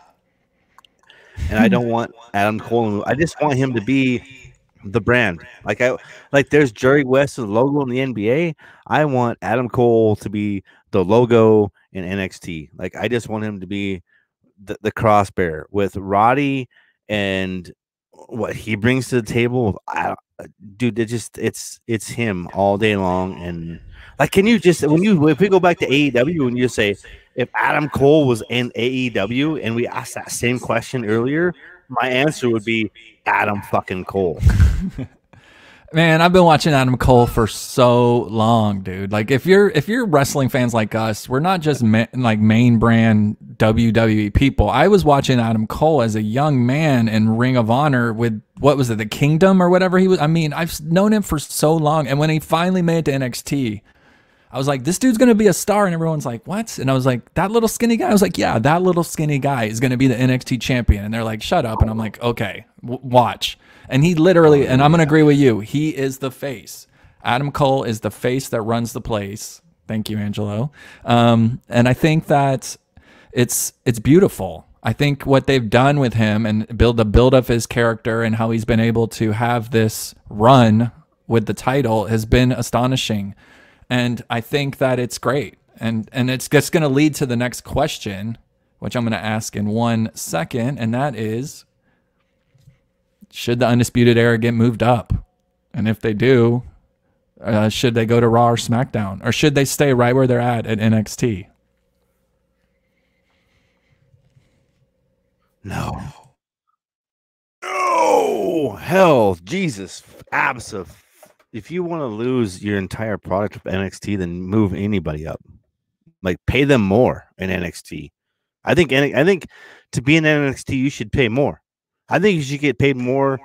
And I don't want Adam Cole. I just want him to be the brand. Like there's Jerry West's logo in the NBA. I want Adam Cole to be the logo in NXT. Like I just want him to be the crossbear with Roddy and what he brings to the table. Dude, it's him all day long. And like, can you just if we go back to AEW and you just say if Adam Cole was in AEW and we asked that same question earlier, my answer would be Adam fucking Cole. Man, I've been watching Adam Cole for so long, dude. Like, if you're wrestling fans like us, we're not just like main brand WWE people. I was watching Adam Cole as a young man in Ring of Honor with, what was it, the Kingdom or whatever he was. I mean, I've known him for so long, and when he finally made it to NXT, I was like, this dude's going to be a star. And everyone's like, what? And I was like, that little skinny guy? I was like, yeah, that little skinny guy is going to be the NXT champion. And they're like, shut up. And I'm like, okay, watch. And he literally, and I'm going to agree with you, he is the face. Adam Cole is the face that runs the place. Thank you, Angelo. And I think that it's beautiful. I think what they've done with him and the build of his character and how he's been able to have this run with the title has been astonishing. And I think that it's great. And it's just going to lead to the next question, which I'm going to ask in 1 second. And that is, should the Undisputed Era get moved up? And if they do, should they go to Raw or SmackDown? Or should they stay right where they're at NXT? No. No. Hell, Jesus. Absolutely. If you want to lose your entire product of NXT, then move anybody up. Like, pay them more in NXT. I think to be in NXT, you should pay more. I think you should get paid more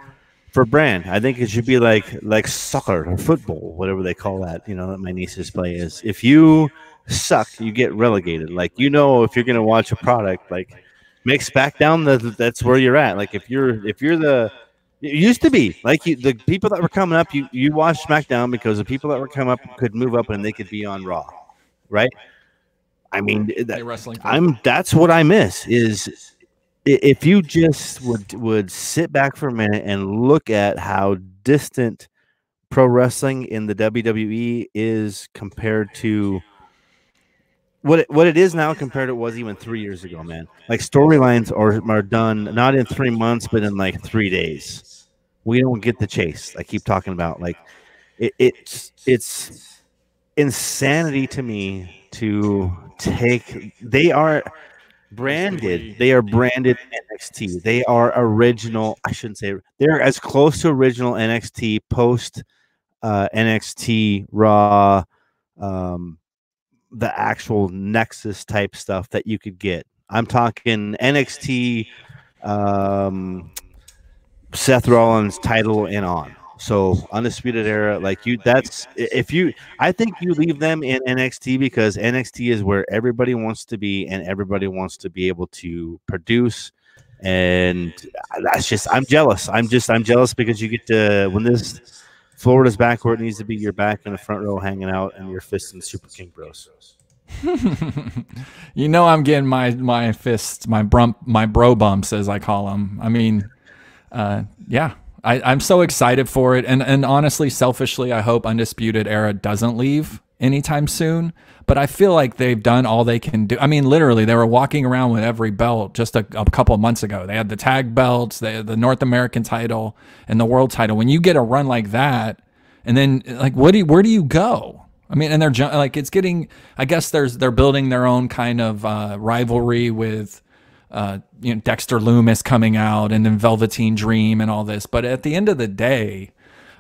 for brand. I think it should be like soccer or football, whatever they call that. You know, that my nieces play is. If you suck, you get relegated. Like, you know, if you're gonna watch a product, like make SmackDown, that's where you're at. Like if you're the it used to be like the people that were coming up, you watched SmackDown because the people that were coming up could move up and they could be on Raw, right? I mean, that's what I miss is if you just would sit back for a minute and look at how distant pro wrestling in the WWE is compared to what it is now compared to what it was even 3 years ago, man. Like storylines are done not in 3 months, but in like 3 days. We don't get the chase. I keep talking about like it's insanity to me to take. They are branded NXT. They are original. I shouldn't say they're as close to original NXT post NXT Raw. The actual Nexus type stuff that you could get. I'm talking NXT, Seth Rollins title and on. So Undisputed Era, like you, that's if you. I think you leave them in NXT because NXT is where everybody wants to be and everybody wants to be able to produce. And that's just, I'm jealous. I'm jealous because you get to when this. Florida's back where it needs to be. You're back in the front row hanging out and you're fisting Super King Bros. You know I'm getting my fists, my bro bumps, as I call them. I mean, yeah, I'm so excited for it. And honestly, selfishly, I hope Undisputed Era doesn't leave anytime soon. But I feel like they've done all they can do. I mean, literally, they were walking around with every belt just a couple of months ago. They had the tag belts, they had the North American title, and the world title. When you get a run like that, and then like, where do you go? I mean, and they're like, it's getting. I guess they're building their own kind of rivalry with, Dexter Lumis coming out, and then Velveteen Dream and all this. But at the end of the day,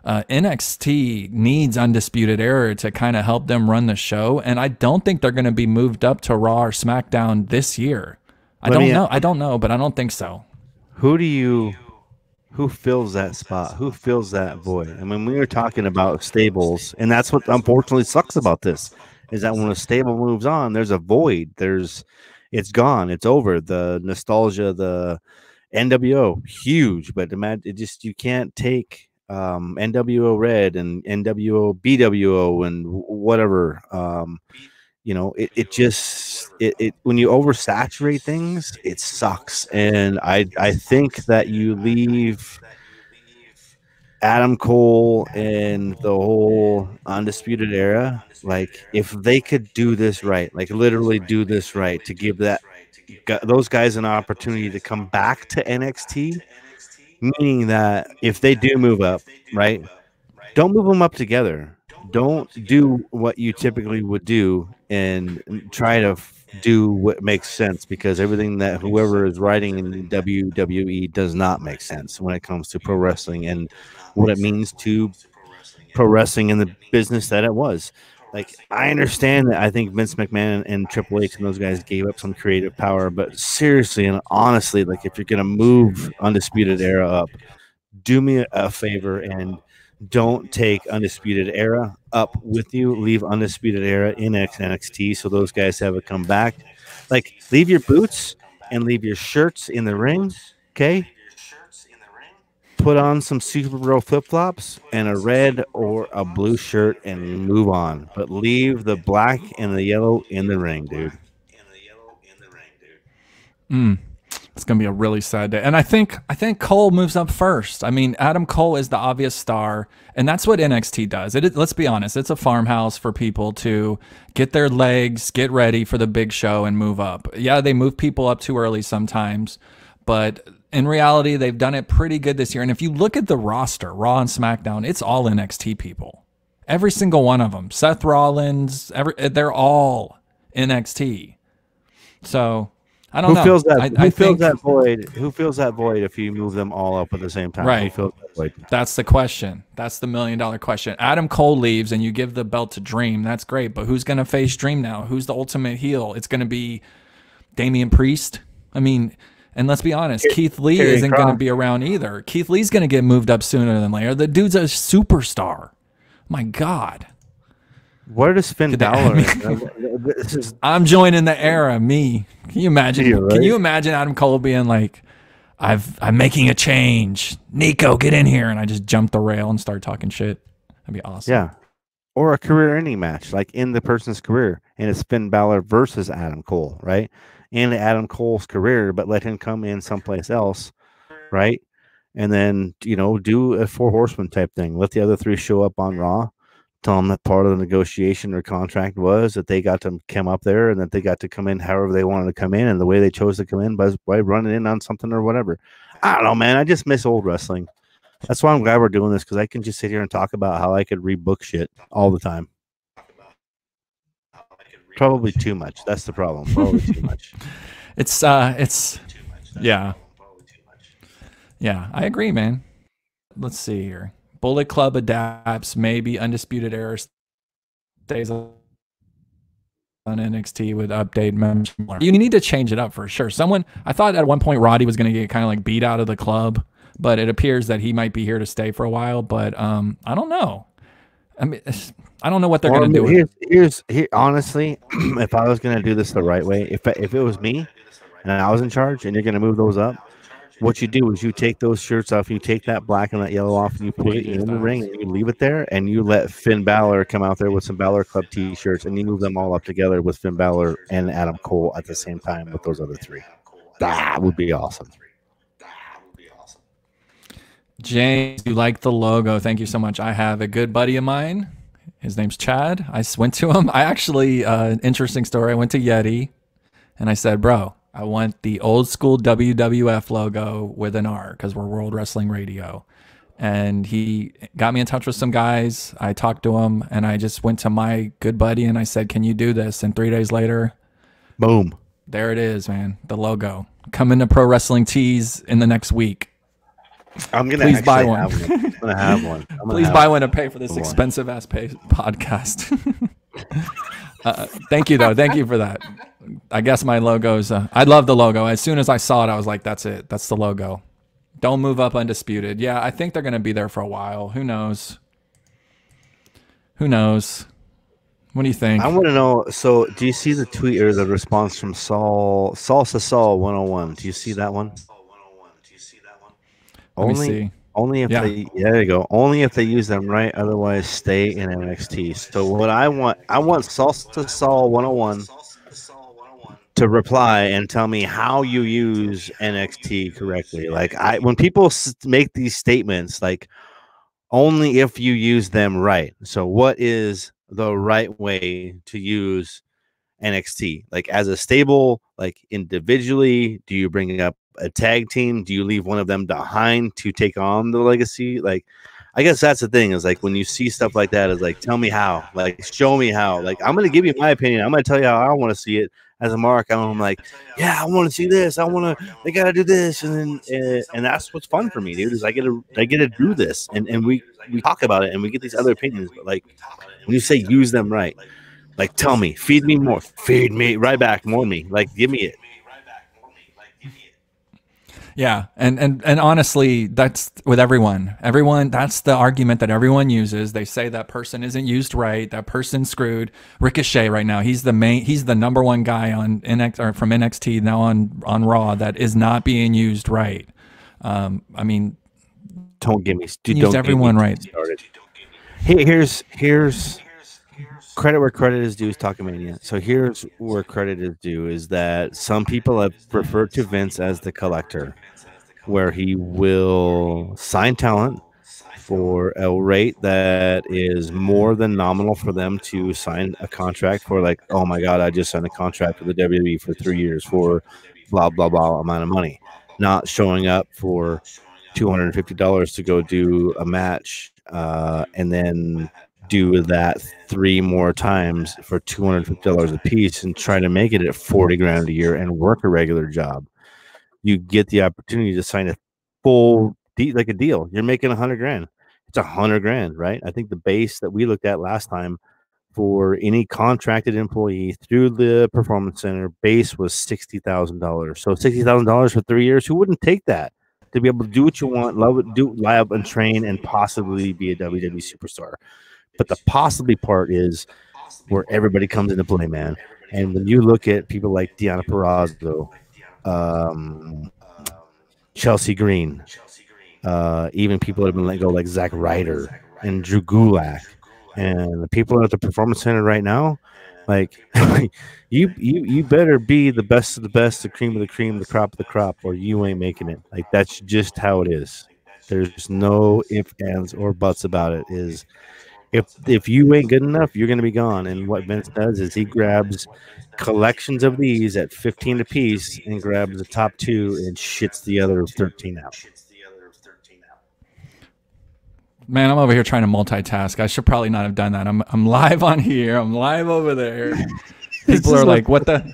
NXT needs Undisputed Era to kind of help them run the show, and I don't think they're going to be moved up to Raw or SmackDown this year. I don't know, but I don't think so. Who do you Who fills that spot? Who fills that void? I mean, we were talking about stables, and that's what unfortunately sucks about this is that when a stable moves on, there's a void. It's gone. It's over. The nostalgia, the NWO, huge, but imagine it just you can't take NWO Red and NWO BWO and whatever. It just when you oversaturate things, it sucks. And I think that you leave Adam Cole and the whole Undisputed Era, like if they could do this right, like literally do this right to give those guys an opportunity to come back to NXT, meaning that if they do move up, right, don't move them up together. Don't do what you typically would do and try to do what makes sense, because everything that whoever is writing in WWE does not make sense when it comes to pro wrestling and what it means to pro wrestling in the business that it was. Like, I understand that I think Vince McMahon and Triple H and those guys gave up some creative power, but seriously and honestly, like if you're going to move Undisputed Era up, do me a favor and don't take Undisputed Era up with you. Leave Undisputed Era in NXT so those guys have a comeback. Like, leave your boots and leave your shirts in the ring, okay? Put on some Super Bowl flip-flops and a red or a blue shirt and move on. But leave the black and the yellow in the ring, dude. It's gonna be a really sad day, and I think Cole moves up first. I mean, Adam Cole is the obvious star, and that's what NXT does. Let's be honest, it's a farmhouse for people to get their legs, get ready for the big show, and move up. Yeah, they move people up too early sometimes, but in reality, they've done it pretty good this year. And if you look at the roster, Raw and SmackDown, it's all NXT people. Every single one of them. Seth Rollins, they're all NXT. So I don't know. Who fills that void? Who fills that void if you move them all up at the same time? Right. Who fills that void? That's the question. That's the $1 million question. Adam Cole leaves and you give the belt to Dream. That's great. But who's going to face Dream now? Who's the ultimate heel? It's going to be Damian Priest. I mean, and let's be honest, Keith Lee isn't going to be around either. Keith Lee's going to get moved up sooner than later. The dude's a superstar. My God. Where does Finn Balor? I'm joining the era. Me. Can you imagine? Yeah, right? Can you imagine Adam Cole being like, I'm making a change. Niko, get in here. And I just jump the rail and start talking shit. That'd be awesome. Yeah. Or a career-ending match, like in the person's career. And it's Finn Balor versus Adam Cole, right? In Adam Cole's career, but let him come in someplace else, right? And then, do a 4 horseman type thing. Let the other 3 show up on Raw. Tell them that part of the negotiation or contract was that they got to come up there and that they got to come in however they wanted to come in, and the way they chose to come in by running in on something or whatever. I don't know, man. I just miss old wrestling. That's why I'm glad we're doing this, because I can just sit here and talk about how I could rebook shit all the time. Probably too much. That's the problem. Probably too much. It's yeah. Yeah, I agree, man. Let's see here. Bullet Club adapts, maybe Undisputed Era stays on NXT with update members. You need to change it up for sure. I thought at one point Roddy was going to get kind of like beat out of the club, but it appears that he might be here to stay for a while. But I don't know. I mean, I don't know what they're going to do. Here's honestly, if I was going to do this the right way, if it was me and I was in charge and you're going to move those up, what you do is you take those shirts off, you take that black and that yellow off, and you put it in the ring, and you leave it there, and you let Finn Balor come out there with some Balor Club T-shirts, and you move them all up together with Finn Balor and Adam Cole at the same time with those other 3. That would be awesome. James, you like the logo. Thank you so much. I have a good buddy of mine. His name's Chad. I went to him. I actually, interesting story. I went to Yeti, and I said, bro, I want the old school WWF logo with an R because we're World Wrestling Radio. And he got me in touch with some guys. I talked to him, and I just went to my good buddy and I said, can you do this? And 3 days later, boom. There it is, man. The logo. Coming to Pro Wrestling Tees in the next week. I'm going to buy one. I'm going to have one. Please buy one to pay for this expensive ass podcast. Thank you, though. Thank you for that. I guess my logo's I love the logo. As soon as I saw it, I was like, that's it. That's the logo. Don't move up undisputed. Yeah, I think they're going to be there for a while. Who knows? Who knows? What do you think? I want to know. So, do you see the tweet or the response from Salsa Saul 101? Do you see that one? Let me see. Only if they there you go. Only if they use them right. Otherwise, stay in NXT. So what I want Salsa Saul 101 to reply and tell me how you use NXT correctly. Like when people make these statements, like only if you use them right. So what is the right way to use NXT? Like as a stable, like individually, do you bring up a tag team? Do you leave one of them behind to take on the legacy? Like, I guess that's the thing is like when you see stuff like that, is like, tell me how, like, show me how. Like, I'm going to give you my opinion. I'm going to tell you how I want to see it. As a Mark, I'm like, yeah, I want to see this. They got to do this. And then, and that's what's fun for me, dude, is I get to do this. And we talk about it and we get these other opinions. But like, when you say use them right, like, tell me, feed me more, feed me right back, more me, like, give me it. Yeah, and honestly, that's with everyone. That's the argument that everyone uses. They say that person isn't used right. That person's screwed. Ricochet right now, he's the number one guy on from NXT now on Raw that is not being used right. I mean, don't give me use everyone right. Here's credit where credit is due is Talkamania. So here's where credit is due is that some people have referred to Vince as the collector, where he will sign talent for a rate that is more than nominal for them to sign a contract for. Like, oh my God, I just signed a contract with the WWE for 3 years for blah, blah, blah amount of money. Not showing up for $250 to go do a match and then do that 3 more times for $250 a piece and try to make it at $40,000 a year and work a regular job. You get the opportunity to sign a full like a deal. You're making $100,000. It's $100,000, right? I think the base that we looked at last time for any contracted employee through the Performance Center base was $60,000. So $60,000 for 3 years. Who wouldn't take that? To be able to do what you want, love it, do live and train, and possibly be a WWE superstar. But the possibly part is where everybody comes into play, man. And when you look at people like Deonna Purrazzo, Chelsea Green, even people that have been let go like Zack Ryder and Drew Gulak, and the people at the Performance Center right now, like you better be the best of the best, the cream of the cream, the crop of the crop, or you ain't making it. Like that's just how it is. There's no ifs, ands, or buts about it. Is if you ain't good enough, you're going to be gone. And what Vince does is he grabs collections of these at 15 apiece and grabs the top 2 and shits the other 13 out. Man, I'm over here trying to multitask. I should probably not have done that. I'm live on here. I'm live over there. People are like, what the?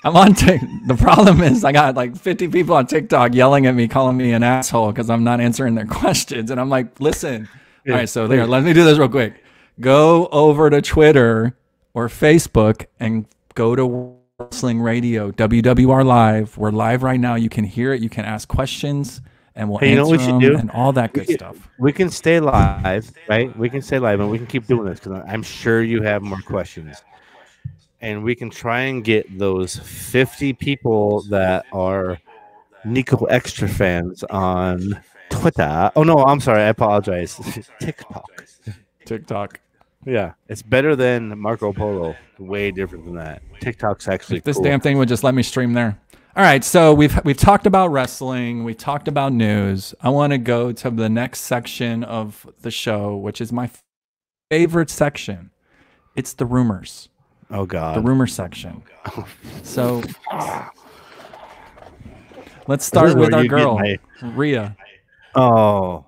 I'm on TikTok. The problem is I got like 50 people on TikTok yelling at me, calling me an asshole because I'm not answering their questions. And I'm like, listen. All right, so there. Let me do this real quick. Go over to Twitter or Facebook and go to Wrestling Radio, WWR Live. We're live right now. You can hear it. You can ask questions, and we'll answer them and all that good stuff. We can stay live, right? We can stay live, and we can keep doing this because I'm sure you have more questions. And we can try and get those 50 people that are Niko Exxtra fans on Twitter. Oh, no, I'm sorry. I apologize. TikTok. Yeah, it's better than Marco Polo. Way different than that. TikTok's actually if this cool. Damn thing would just let me stream there. All right, so we've talked about wrestling. We talked about news. I want to go to the next section of the show, which is my favorite section. It's the rumors. Oh, God. The rumor section. So let's start with our girl, Rhea. Oh.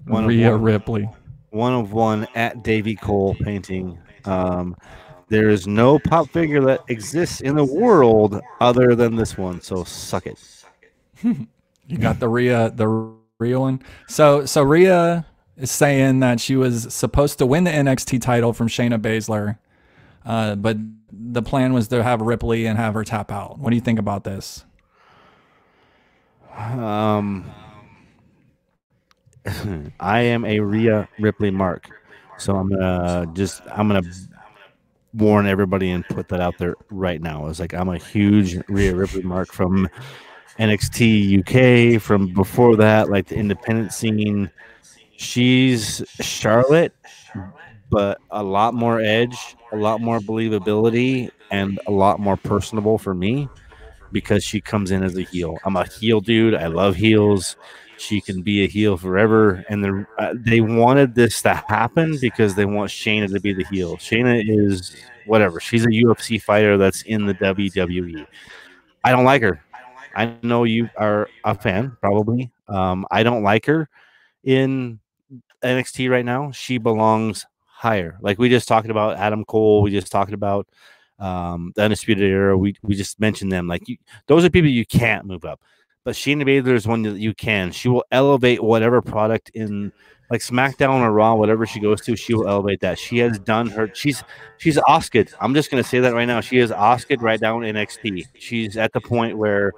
Rhea Ripley. 1 of 1 at Davy Cole painting. There is no pop figure that exists in the world other than this one, so suck it. You got the Rhea one. So Rhea is saying that she was supposed to win the NXT title from Shayna Baszler. but the plan was to have Ripley and have her tap out. What do you think about this? I am a Rhea Ripley mark, so I'm gonna warn everybody and put that out there right now. It's like I'm a huge Rhea Ripley mark from NXT UK, from before that, like the independent scene. She's Charlotte, but a lot more edge, a lot more believability, and a lot more personable for me because she comes in as a heel. I'm a heel dude. I love heels. She can be a heel forever. And they wanted this to happen because they want Shayna to be the heel. Shayna is whatever. She's a UFC fighter that's in the WWE. I don't like her. I know you are a fan, probably. I don't like her in NXT right now. She belongs higher. Like we just talked about Adam Cole. We just talked about the Undisputed Era. We just mentioned them. Like those are people you can't move up. But Shayna Baszler is one that you can. She will elevate whatever product in like SmackDown or Raw, whatever she goes to. She will elevate that. She has done her. She's Asuka. I'm just gonna say that right now. She is Asuka right down NXT. She's at the point where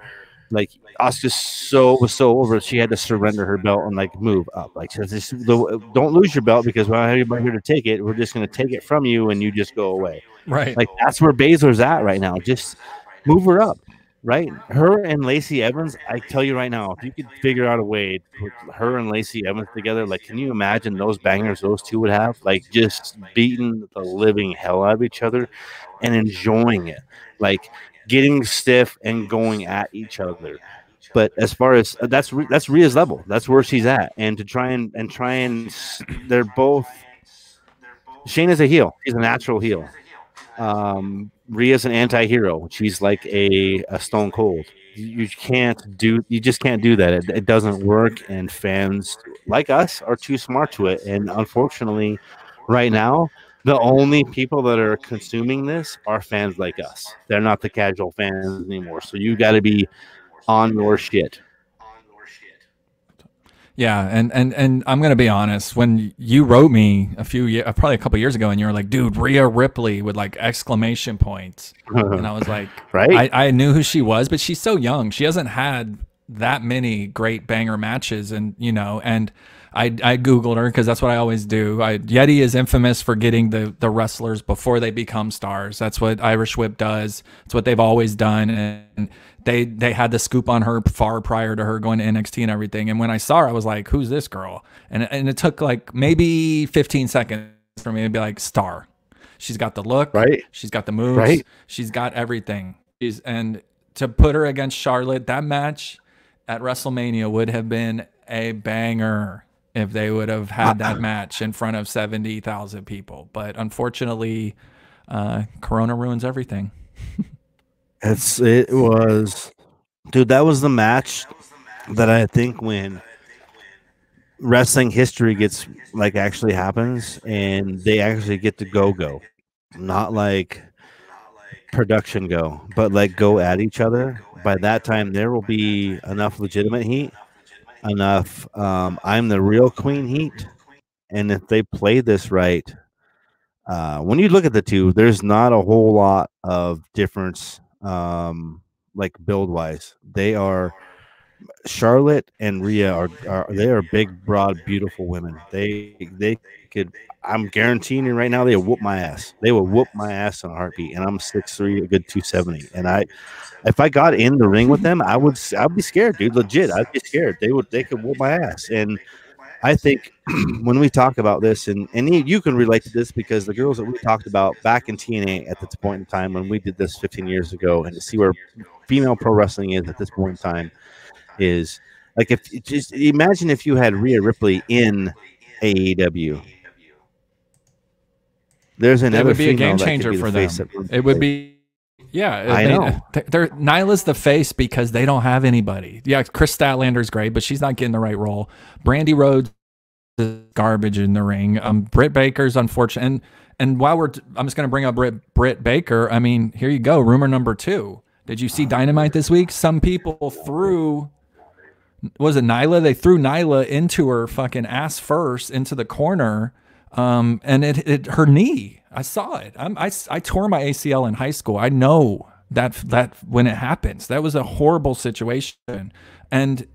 like Asuka was so over. She had to surrender her belt and like move up. Like don't lose your belt because we don't have anybody here to take it. We're just gonna take it from you and you just go away. Right. Like that's where Baszler's at right now. Just move her up. Right, her and Lacey Evans. I tell you right now, if you could figure out a way to put her and Lacey Evans together, like, can you imagine those bangers those two would have? Like, just beating the living hell out of each other and enjoying it, like getting stiff and going at each other. But as far as that's Rhea's level, that's where she's at, and to try and they're both. Shayna's a heel; she's a natural heel. Rhea's an anti-hero. She's like a Stone Cold. You just can't do that. It doesn't work, and fans like us are too smart to it. And unfortunately, right now, the only people that are consuming this are fans like us. They're not the casual fans anymore. So you got to be on your shit. Yeah, and I'm gonna be honest. When you wrote me probably a couple years ago, and you were like, "Dude, Rhea Ripley," with like exclamation points, and I was like, right? I knew who she was, but she's so young. She hasn't had that many great banger matches, and and I googled her because that's what I always do. Yeti is infamous for getting the wrestlers before they become stars. That's what Irish Whip does. It's what they've always done, and they had the scoop on her far prior to her going to NXT and everything. And when I saw her, I was like, "Who's this girl?" And it took like maybe 15 seconds for me to be like, "Star." She's got the look, right? She's got the moves, right? She's got everything. And to put her against Charlotte, that match at WrestleMania would have been a banger if they would have had that match in front of 70,000 people. But unfortunately, Corona ruins everything. It was, dude, that was the match that I think when wrestling history gets like actually happens and they actually get to go, not like production go, but like go at each other. By that time, there will be enough legitimate heat, enough I'm the real queen heat. And if they play this right, when you look at the two, there's not a whole lot of difference. Like build wise, they are Charlotte and Rhea are big, broad, beautiful women. They could. I'm guaranteeing you right now, they will whoop my ass. They will whoop my ass in a heartbeat. And I'm 6'3", a good 270. And if I got in the ring with them, I'd be scared, dude. Legit, I'd be scared. They could whoop my ass. And I think when we talk about this, and you can relate to this because the girls that we talked about back in TNA at this point in time when we did this 15 years ago, and to see where female pro wrestling is at this point in time is like, if just imagine if you had Rhea Ripley in AEW. There's another. It would be a game changer for them. It would be. Yeah, I know. Nyla's the face because they don't have anybody. Yeah, Chris Statlander's great, but she's not getting the right role. Brandy Rhodes is garbage in the ring. Britt Baker's unfortunate. And while I'm just going to bring up Britt Baker. I mean, here you go. Rumor number 2. Did you see Dynamite this week? Some people threw. Was it Nyla? They threw Nyla into her fucking ass first into the corner. And her knee. I saw it. I tore my ACL in high school. I know that when it happens, that was a horrible situation. And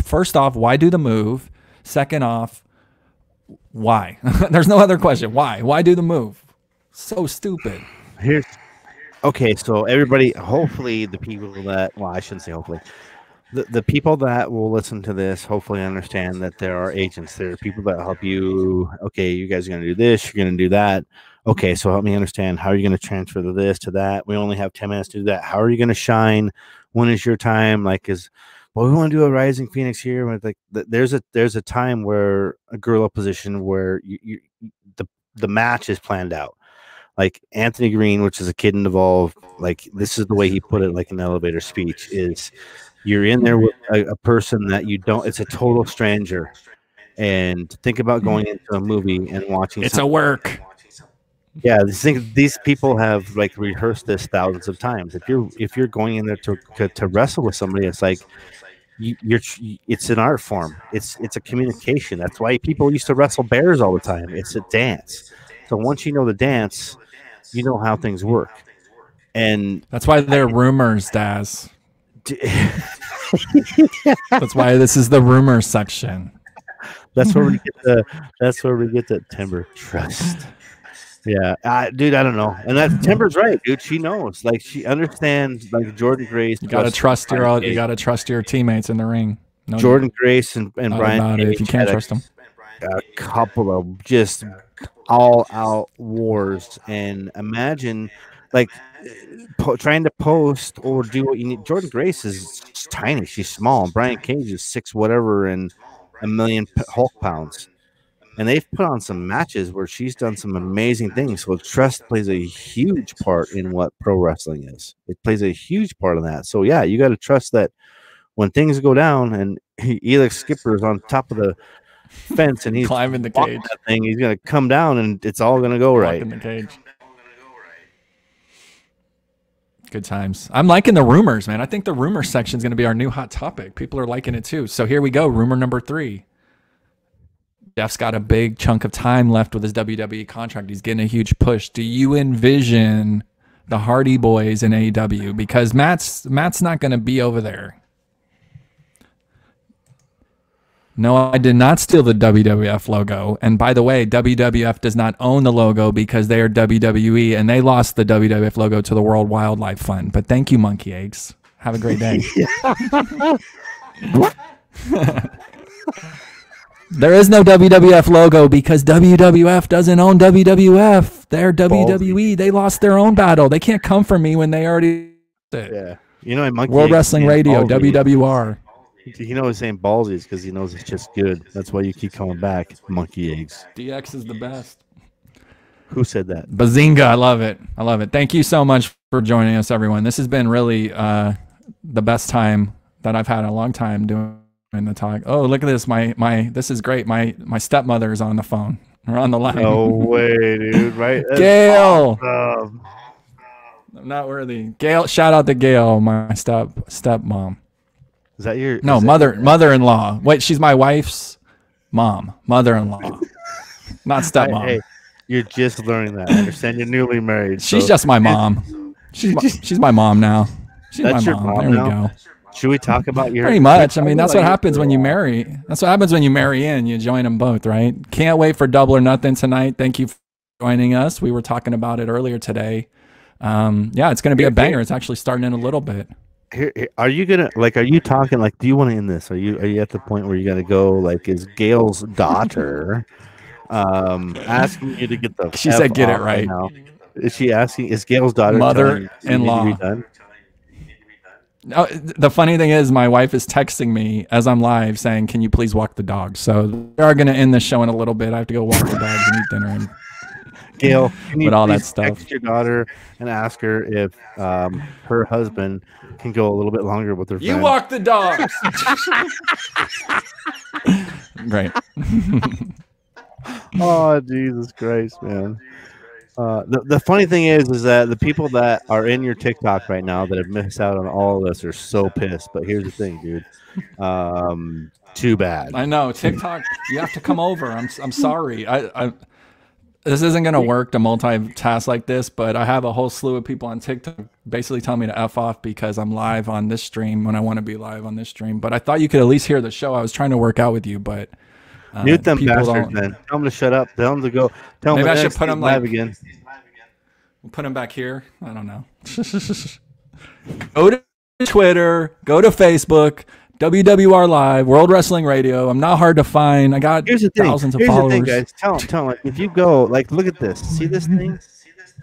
first off, why do the move? Second off, why? There's no other question. Why do the move? So stupid. Okay, so everybody, hopefully the people that, well, I shouldn't say hopefully, the people that will listen to this hopefully understand that there are agents. There are people that help you. Okay, you guys are going to do this, you're going to do that. Okay, so help me understand, how are you going to transfer to this, to that? We only have 10 minutes to do that. How are you going to shine? When is your time? Like, we want to do a Rising Phoenix here. Like, there's a time where a gorilla position where the match is planned out. Like Anthony Green, which is a kid involved, like this is the way he put it, like an elevator speech, is you're in there with a person that you don't, it's a total stranger. And think about going into a movie and watching. It's a work. Yeah, these people have like rehearsed this thousands of times. If you're going in there to wrestle with somebody, it's like it's an art form. It's a communication. That's why people used to wrestle bears all the time. It's a dance. So once you know the dance, you know how things work. And that's why they're rumors, Daz. That's why this is the rumor section. That's where we get the Timber trust. Yeah, dude, I don't know. And that Timber's right, dude. She knows. Like, she understands, like, Jordan Grace. You gotta trust your teammates in the ring. No, Jordan Grace and Brian Cage, if you can't trust them. A couple of just all-out wars. And imagine, like, trying to post or do what you need. Jordan Grace is tiny. She's small. Brian Cage is 6 whatever and a million Hulk pounds. And they've put on some matches where she's done some amazing things. So trust plays a huge part in what pro wrestling is. It plays a huge part of that. So, yeah, you got to trust that when things go down and Elix Skipper is on top of the fence and he's climbing the cage, that thing, he's going to come down and it's all going to go right. In the cage. Good times. I'm liking the rumors, man. I think the rumor section is going to be our new hot topic. People are liking it too. So here we go. Rumor number 3. Jeff's got a big chunk of time left with his WWE contract. He's getting a huge push. Do you envision the Hardy Boys in AEW? Because Matt's not going to be over there. No, I did not steal the WWF logo. And by the way, WWF does not own the logo because they are WWE, and they lost the WWF logo to the World Wildlife Fund. But thank you, Monkey Eggs. Have a great day. There is no WWF logo because WWF doesn't own WWF. They're WWE. They lost their own battle. They can't come for me when they already did. Yeah. You know, Monkey World Wrestling Radio, WWR. You know his saying ballsies because he knows it's just good. That's why you keep coming back, Monkey Eggs. DX is the best. Who said that? Bazinga. I love it. I love it. Thank you so much for joining us, everyone. This has been really the best time that I've had in a long time doing the talk. Oh, look at this. This is great. My stepmother is on the phone. We're on the line. No way, dude. Right? That's Gail. awesome. I'm not worthy. Gail, shout out to Gail, my stepmom. Is that your mother-in-law? Wait, she's my wife's mom. Mother-in-law. Not stepmom. Hey, you're just learning that. I understand you're newly married. She's just my mom. She's my mom now. She's That's my your mom. mom There now? we go. Should we talk about your... Pretty much. I mean, that's what happens when you marry. That's what happens when you marry in. You join them both, right? Can't wait for Double or Nothing tonight. Thank you for joining us. We were talking about it earlier today. Yeah, it's going to be a banger. It's actually starting in a little bit. Here, are you gonna are you talking like? Do you want to end this? Are you at the point where you gotta go? Like, is Gail's daughter asking you to get the? She said, "Get it right." Now? Is she asking? Is Gail's daughter mother-in-law? Oh, the funny thing is, my wife is texting me as I'm live saying, "Can you please walk the dog?" So we are going to end the show in a little bit. I have to go walk the dogs and eat dinner. And Gail, can you all that please stuff. text your daughter and ask her if her husband can go a little bit longer with her friend? You walk the dogs. Great. Oh, Jesus Christ, man. The funny thing is that the people that are in your TikTok right now that have missed out on all of this are so pissed. But here's the thing, dude. Too bad. I know TikTok. You have to come over. I'm sorry. this isn't going to work to multitask like this, but I have a whole slew of people on TikTok basically telling me to F off because I'm live on this stream when I want to be live on this stream. But I thought you could at least hear the show. I was trying to work out with you, but mute them bastards, man. Tell them to shut up. Tell them to go. Tell maybe them I should put them live again. We'll put them back here. I don't know. Go to Twitter. Go to Facebook. WWR Live, World Wrestling Radio. I'm not hard to find. I got thousands of followers. Here's the thing, guys. Tell them, like, if you go, like, look at this. See this thing?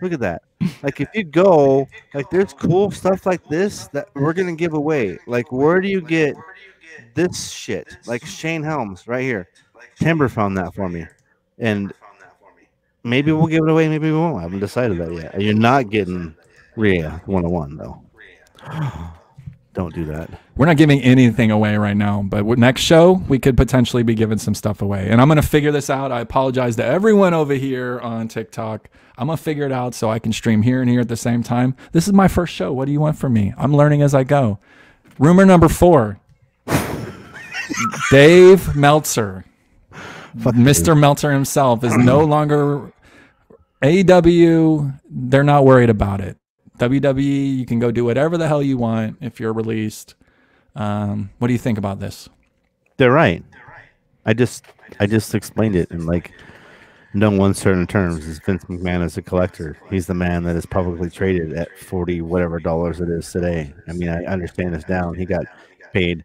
Look at that. Like, if you go, like, there's cool stuff like this that we're going to give away. Like, where do you get this shit? Like, Shane Helms right here. Timber found that for me. And maybe we'll give it away. Maybe we won't. I haven't decided that yet. You're not getting Rhea 101, though. Don't do that. We're not giving anything away right now, but next show, we could potentially be giving some stuff away. And I'm going to figure this out. I apologize to everyone over here on TikTok. I'm going to figure it out so I can stream here and here at the same time. This is my first show. What do you want from me? I'm learning as I go. Rumor number 4. Dave Meltzer, Mr. Meltzer himself, is no longer AEW. They're not worried about it. WWE, you can go do whatever the hell you want if you're released. What do you think about this? They're right. I just explained it in like no uncertain terms. Is Vince McMahon is a collector. He's the man that is publicly traded at $40 whatever it is today. I mean, I understand this down. He got paid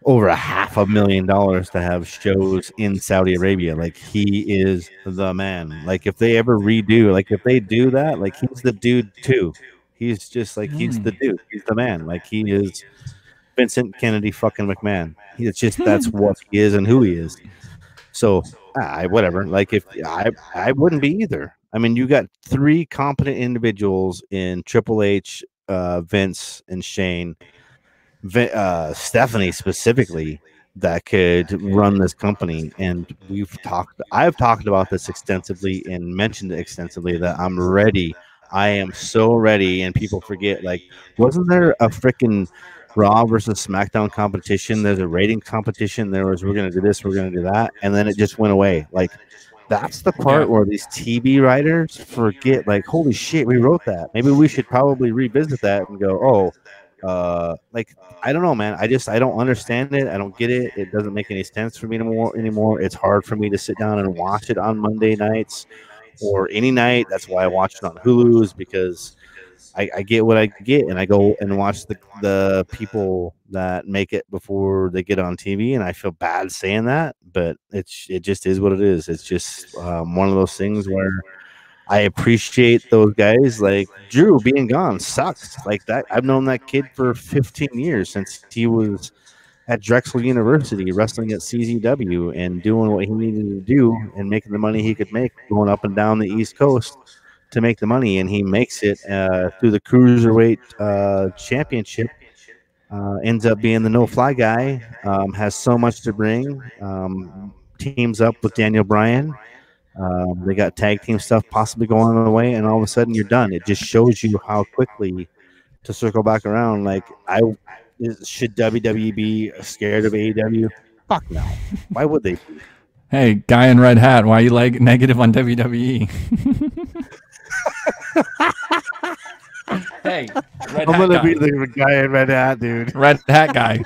over $500,000 to have shows in Saudi Arabia. Like, he is the man. Like, if they ever redo, like, if they do that, like, he's the dude too. He's just like, he's the dude. He's the man. Like, he is Vincent Kennedy fucking McMahon. It's just, that's what he is and who he is. So whatever. Like, if I wouldn't be either. I mean, you got 3 competent individuals in Triple H, Vince, and Shane. Stephanie specifically, that could run this company, and I've talked about this extensively and mentioned it extensively that I'm ready. I am so ready, and people forget, like, wasn't there a freaking Raw versus SmackDown competition? There's a rating competition. There was, we're gonna do this, we're gonna do that, and then it just went away. Like, that's the part where these TV writers forget, like, holy shit, we wrote that. Maybe we should probably revisit that and go, like, I don't know, man. I don't understand it. I don't get it. It doesn't make any sense for me anymore. It's hard for me to sit down and watch it on Monday nights or any night. That's why I watch it on Hulu's, because I get what I get, and I go and watch the people that make it before they get on TV, and I feel bad saying that, but it just is what it is. It's just one of those things where I appreciate those guys. Like, Drew being gone sucks. Like, that, I've known that kid for 15 years, since he was at Drexel University wrestling at CZW and doing what he needed to do and making the money he could make, going up and down the East Coast to make the money. And he makes it through the Cruiserweight Championship. Ends up being the no-fly guy. Has so much to bring. Teams up with Daniel Bryan. They got tag team stuff possibly going on the way, and all of a sudden you're done. It just shows you how quickly to circle back around. Like, should WWE be scared of AEW? Fuck no. Why would they be? Hey, guy in red hat, why are you like negative on WWE? Hey, I'm gonna be the guy in red hat, dude. Red hat guy.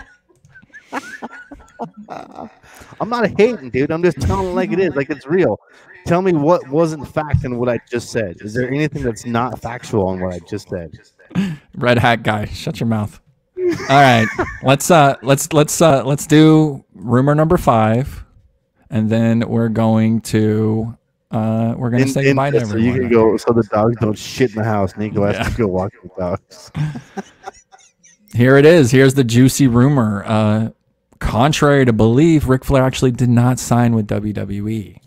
I'm not hating, dude. I'm just telling it like it is, like it's real. Tell me what wasn't fact in what I just said. Is there anything that's not factual in what I just said? Red hat guy, shut your mouth. All right, let's do rumor number 5, and then we're going to say goodbye to everyone. So you can go, so the dogs don't shit in the house. Niko has to go walk the dogs. Here it is. Here's the juicy rumor. Contrary to belief, Ric Flair actually did not sign with WWE.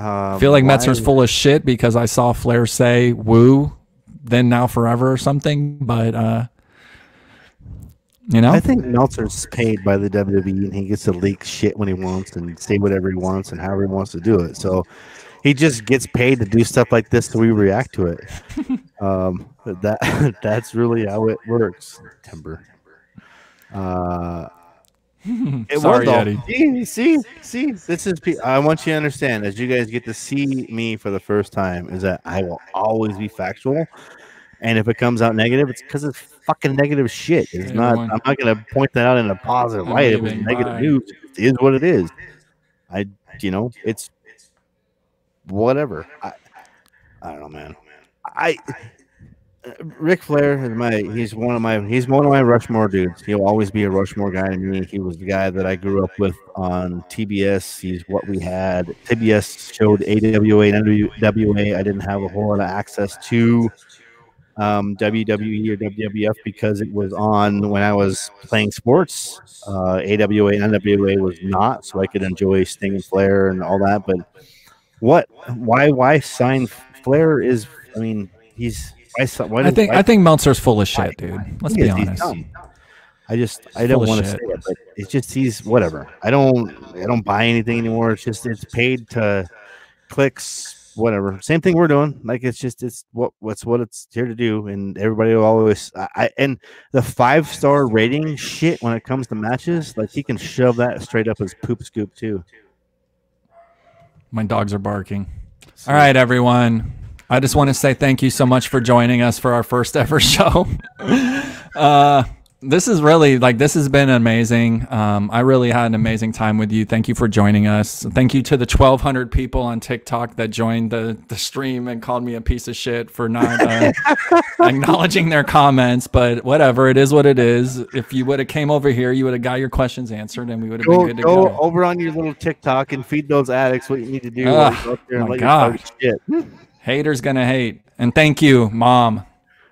I feel like Metzer's full of shit because I saw Flair say "woo," then now forever or something. But I think Meltzer's paid by the WWE, and he gets to leak shit when he wants and say whatever he wants and however he wants to do it. So he just gets paid to do stuff like this, so we react to it. That's really how it works. Timber. It Sorry, was Yeti. See. This is. I want you to understand, as you guys get to see me for the first time, is that I will always be factual. And if it comes out negative, it's because it's fucking negative shit. It's Hey, not. everyone. I'm not going to point that out in a positive I'm light. It was leaving. negative Bye. news. It is what it is. It's whatever. I don't know, man. Ric Flair is he's one of my Rushmore dudes. He'll always be a Rushmore guy to me. He was the guy that I grew up with on TBS. He's what we had. TBS showed AWA and NWA. I didn't have a whole lot of access to WWE or WWF because it was on when I was playing sports. AWA and NWA was not, so I could enjoy Sting and Flair and all that. But why sign Flair is? I mean, he's. I think Meltzer's full of shit, dude. Let's be honest. I don't want to say it, but it's just he's whatever. I don't buy anything anymore. It's paid to clicks, whatever. Same thing we're doing. Like it's what it's here to do, and everybody will always. And the 5-star rating shit when it comes to matches, like he can shove that straight up his poop scoop too. My dogs are barking. All right, everyone. I just want to say thank you so much for joining us for our first ever show. This has been amazing. I really had an amazing time with you. Thank you for joining us. Thank you to the 1,200 people on TikTok that joined the stream and called me a piece of shit for not acknowledging their comments. But whatever, it is what it is. If you would have came over here, you would have got your questions answered, and we would have been good to go. Go over on your little TikTok and feed those addicts what you need to do. Go up there and my God. Shit. Haters gonna hate. And thank you, Mom.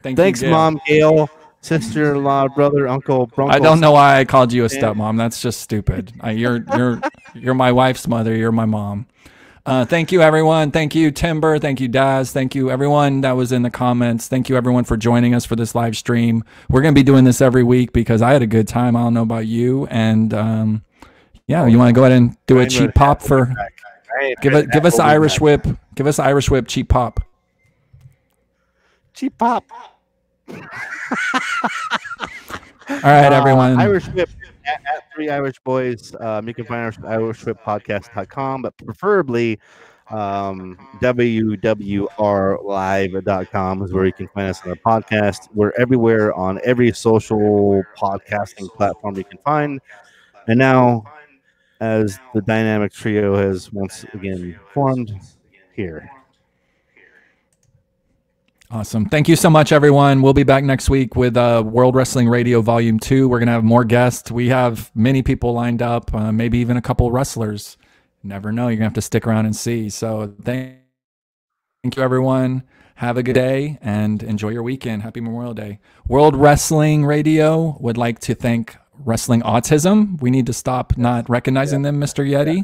Thanks, you, Gail. Mom, Gail. Sister-in-law, brother, uncle, bronco. I don't know why I called you a stepmom. That's just stupid. You're my wife's mother. You're my mom. Thank you, everyone. Thank you, Timber. Thank you, Daz. Thank you, everyone that was in the comments. Thank you, everyone, for joining us for this live stream. We're going to be doing this every week because I had a good time. I don't know about you. And you want to go ahead and do a cheap pop for... Give us Irish Whip. Give us Irish Whip cheap pop. Cheap pop. All right, everyone. Irish Whip at 3 Irish Boys. You can find irishwhippodcast.com, but preferably wwr.live.com is where you can find us on the podcast. We're everywhere on every social podcasting platform you can find. And now, as the dynamic trio has once again formed here. Awesome. Thank you so much, everyone. We'll be back next week with World Wrestling Radio Volume 2. We're going to have more guests. We have many people lined up, maybe even a couple wrestlers. Never know. You're going to have to stick around and see. So thank you, everyone. Have a good day and enjoy your weekend. Happy Memorial Day. World Wrestling Radio would like to thank Wrestling Autism. We need to stop not recognizing them, Mr. Yeti.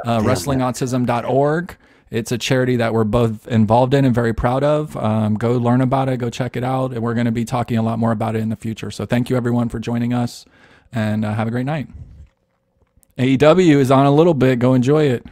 WrestlingAutism.org. It's a charity that we're both involved in and very proud of. Go learn about it. Go check it out. And we're going to be talking a lot more about it in the future. So thank you, everyone, for joining us. And have a great night. AEW is on a little bit. Go enjoy it.